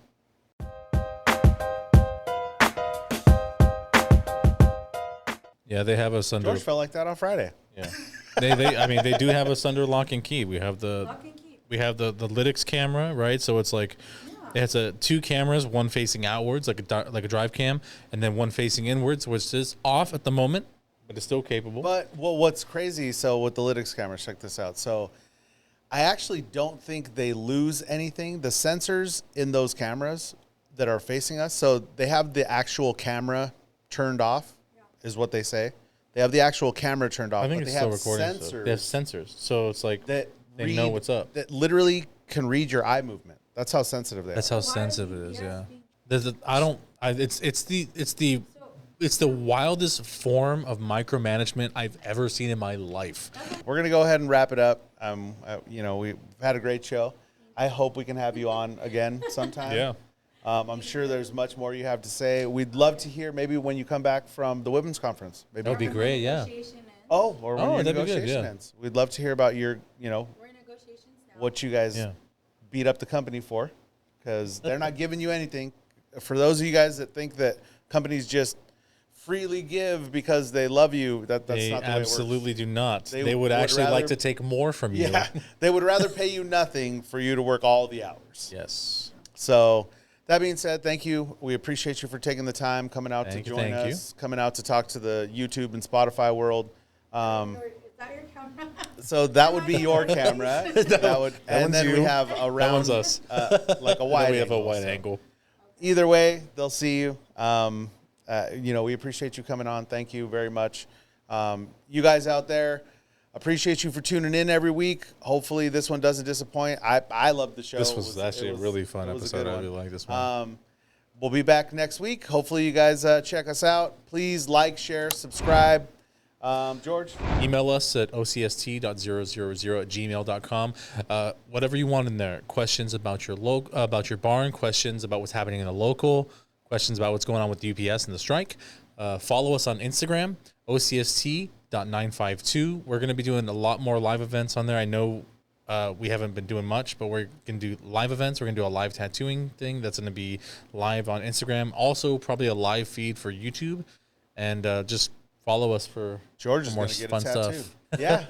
Yeah, they have us under. George felt like that on Friday. Yeah, I mean, they do have us under lock and key. We have the the Lytix camera, right? So it's like it has two cameras, one facing outwards, like a drive cam, and then one facing inwards, which is off at the moment, but it's still capable. But what's crazy, so with the Lytix cameras, check this out. So I actually don't think they lose anything. The sensors in those cameras that are facing us, so they have the actual camera turned off, is what they say. They have the actual camera turned off, I think but it's they have still recording. sensors. So they have sensors, so it's like that they know what's up. That literally can read your eye movement. That's how sensitive they That's are. how sensitive it is. Yeah. It's the wildest form of micromanagement I've ever seen in my life. We're gonna go ahead and wrap it up. We've had a great show. I hope we can have you on again sometime. Yeah. I'm sure there's much more you have to say. We'd love to hear maybe when you come back from the women's conference. Maybe That would be great. Yeah. Oh, or when your that'd be good, negotiation yeah. ends. We'd love to hear about your, We're in negotiations now. what you guys Yeah. beat up the company for, because they're not giving you anything. For those of you guys that think that companies just freely give because they love you, that's They not the way it works. absolutely do not. They They would would actually like rather- to take more from you. Yeah, they would rather pay you nothing for you to work all the hours. Yes. So that being said, thank you. We appreciate you for taking the time, coming out Thank to you, join thank you. us, coming out to talk to the YouTube and Spotify world. Is that your camera? So that would be your camera. And then we you. have a round, one's us. like a Then wide. we have a angle. wide So angle. either way, they'll see you. We appreciate you coming on. Thank you very much. You guys out there, appreciate you for tuning in every week. Hopefully this one doesn't disappoint. I love the show. This was actually a really fun it was a episode. good I one. really like this one. We'll be back next week. Hopefully you guys check us out. Please like, share, subscribe. George? Email us at ocst.000@gmail.com. Whatever you want in there. Questions about your about your barn, questions about what's happening in the local, questions about what's going on with UPS and the strike. Follow us on Instagram, ocst.952. We're going to be doing a lot more live events on there. I know we haven't been doing much, but we're going to do live events. We're going to do a live tattooing thing that's going to be live on Instagram. Also, probably a live feed for YouTube. And just follow us for George is more going to get fun a tattoo. stuff. Yeah.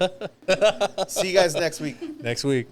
See you guys next week. Next week.